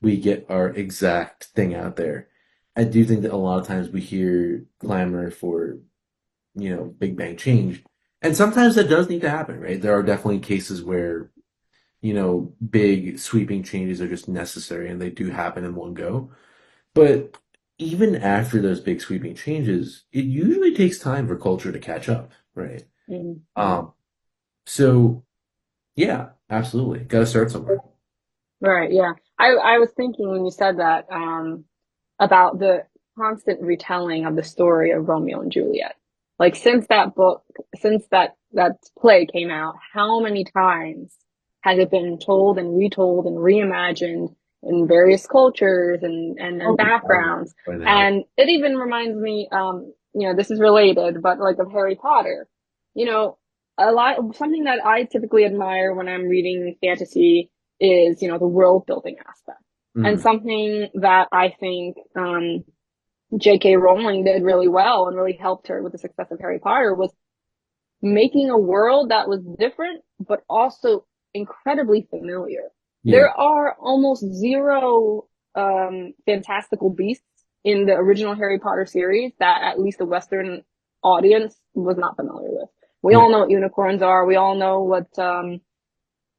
[SPEAKER 1] we get our exact thing out there. I do think that a lot of times we hear clamor for, big bang change, and sometimes that does need to happen, right? There are definitely cases where, big sweeping changes are just necessary, and they do happen in one go. But even after those big sweeping changes, it usually takes time for culture to catch up, right?
[SPEAKER 2] Mhm.
[SPEAKER 1] Um, so yeah, absolutely. Got to start somewhere.
[SPEAKER 2] Right, yeah. I was thinking when you said that, about the constant retelling of the story of Romeo and Juliet. Like since that book, since that play came out, how many times has it been told and retold and reimagined in various cultures and
[SPEAKER 1] Probably
[SPEAKER 2] backgrounds?
[SPEAKER 1] by now.
[SPEAKER 2] And it even reminds me, this is related, but like of Harry Potter. You know, a lot something that I typically admire when I'm reading fantasy is, the world building aspect. And
[SPEAKER 1] Mm,
[SPEAKER 2] something that I think J.K. Rowling did really well and really helped her with the success of Harry Potter was making a world that was different, but also incredibly familiar.
[SPEAKER 1] yeah,
[SPEAKER 2] There are almost zero fantastical beasts in the original Harry Potter series that at least the Western audience was not familiar with. We
[SPEAKER 1] yeah.
[SPEAKER 2] all know what unicorns are. We all know what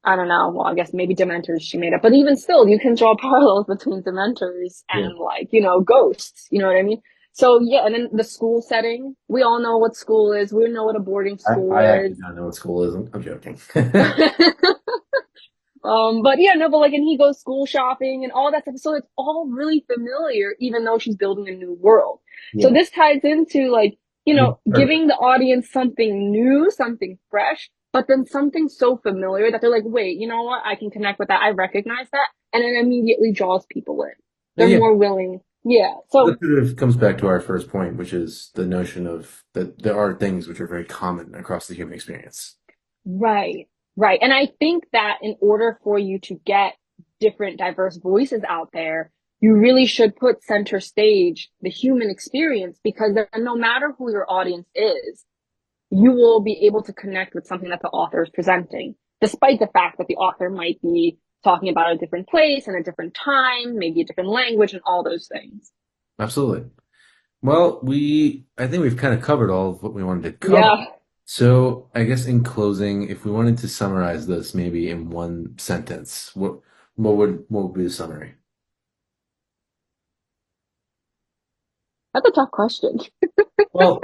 [SPEAKER 2] I don't know. Well, I guess maybe Dementors she made up, but even still, you can draw parallels between Dementors
[SPEAKER 1] Yeah.
[SPEAKER 2] and like, ghosts. You know what I mean? So yeah, and then the school setting, we all know what school is. We know what a boarding school
[SPEAKER 1] I actually
[SPEAKER 2] is.
[SPEAKER 1] don't know what school is. I'm joking.
[SPEAKER 2] But yeah, no, but like, and he goes school shopping and all that stuff. So it's all really familiar, even though she's building a new world. So
[SPEAKER 1] Yeah.
[SPEAKER 2] this ties into like,
[SPEAKER 1] Being part of it.
[SPEAKER 2] giving the audience something new, something fresh, but then something so familiar that they're like, wait, you know what? I can connect with that. I recognize that. And it immediately draws people in. They're
[SPEAKER 1] Yeah.
[SPEAKER 2] more willing. Yeah.
[SPEAKER 1] That
[SPEAKER 2] So,
[SPEAKER 1] sort of comes back to our first point, which is the notion of that there are things which are very common across the human experience.
[SPEAKER 2] right, right. And I think that in order for you to get different, diverse voices out there, you really should put center stage the human experience because then no matter who your audience is, you will be able to connect with something that the author is presenting, despite the fact that the author might be talking about a different place and a different time, maybe a different language, and all those things.
[SPEAKER 1] Absolutely. Well, I think we've kind of covered all of what we wanted to cover.
[SPEAKER 2] Yeah,
[SPEAKER 1] So I guess in closing, if we wanted to summarize this maybe in one sentence, what would be the summary?
[SPEAKER 2] that's a tough question.
[SPEAKER 1] Well,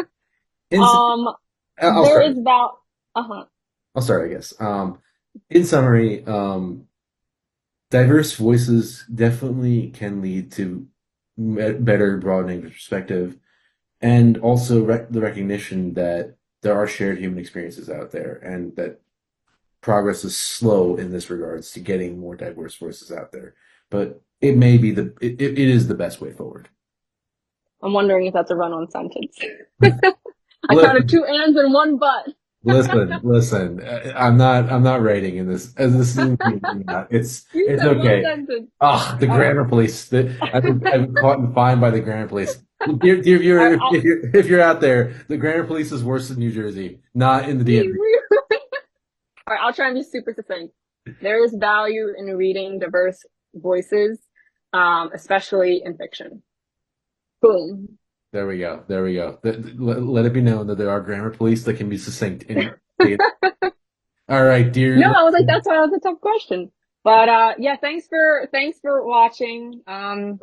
[SPEAKER 1] in,
[SPEAKER 2] Um,
[SPEAKER 1] I'll
[SPEAKER 2] there
[SPEAKER 1] start.
[SPEAKER 2] is about, uh-huh.
[SPEAKER 1] I'll start, I guess. In summary, diverse voices definitely can lead to better broadening of perspective, and also the recognition that there are shared human experiences out there, and that progress is slow in this regards to getting more diverse voices out there. But it may be it is the best way forward.
[SPEAKER 2] I'm wondering if that's a run-on sentence. I counted
[SPEAKER 1] Listen,
[SPEAKER 2] two ands and one but.
[SPEAKER 1] listen. I'm not writing in this. As this is
[SPEAKER 2] You
[SPEAKER 1] it's
[SPEAKER 2] said one
[SPEAKER 1] okay.
[SPEAKER 2] sentence.
[SPEAKER 1] Ah, the
[SPEAKER 2] All right.
[SPEAKER 1] grammar police. I've been caught and fined by the grammar police. Dear
[SPEAKER 2] All
[SPEAKER 1] viewer,
[SPEAKER 2] right.
[SPEAKER 1] if you're out there, the grammar police is worse than New Jersey, not in the DMV.
[SPEAKER 2] All right, I'll try and be super succinct. There is value in reading diverse voices, especially in fiction. Boom.
[SPEAKER 1] There we go. There we go. Let it be known that there are grammar police that can be succinct in data. All right, dear
[SPEAKER 2] No, I was like,
[SPEAKER 1] listening,
[SPEAKER 2] that's why it was a tough question. But yeah, thanks for watching, dear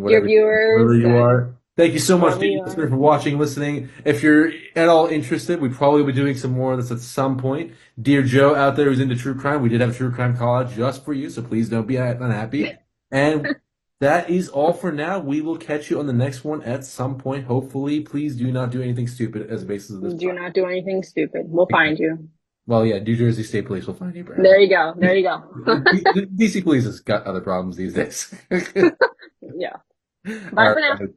[SPEAKER 1] whatever
[SPEAKER 2] viewers,
[SPEAKER 1] you
[SPEAKER 2] and
[SPEAKER 1] are. Thank you so
[SPEAKER 2] Where
[SPEAKER 1] much, dear
[SPEAKER 2] we
[SPEAKER 1] listener,
[SPEAKER 2] are.
[SPEAKER 1] for watching, listening. If you're at all interested, we probably will be doing some more of this at some point. Dear Joe out there who's into true crime, we did have a true crime call out just for you, so please don't be unhappy. And that is all for now. We will catch you on the next one at some point, hopefully. Please do not do anything stupid as a basis of this
[SPEAKER 2] Do
[SPEAKER 1] podcast.
[SPEAKER 2] not do anything stupid. We'll find you.
[SPEAKER 1] Well, yeah, New Jersey State Police will find you,
[SPEAKER 2] There
[SPEAKER 1] apparently.
[SPEAKER 2] you go. There you go.
[SPEAKER 1] DC Police has got other problems these days.
[SPEAKER 2] Yeah.
[SPEAKER 1] All
[SPEAKER 2] Bye
[SPEAKER 1] right,
[SPEAKER 2] for now.
[SPEAKER 1] guys.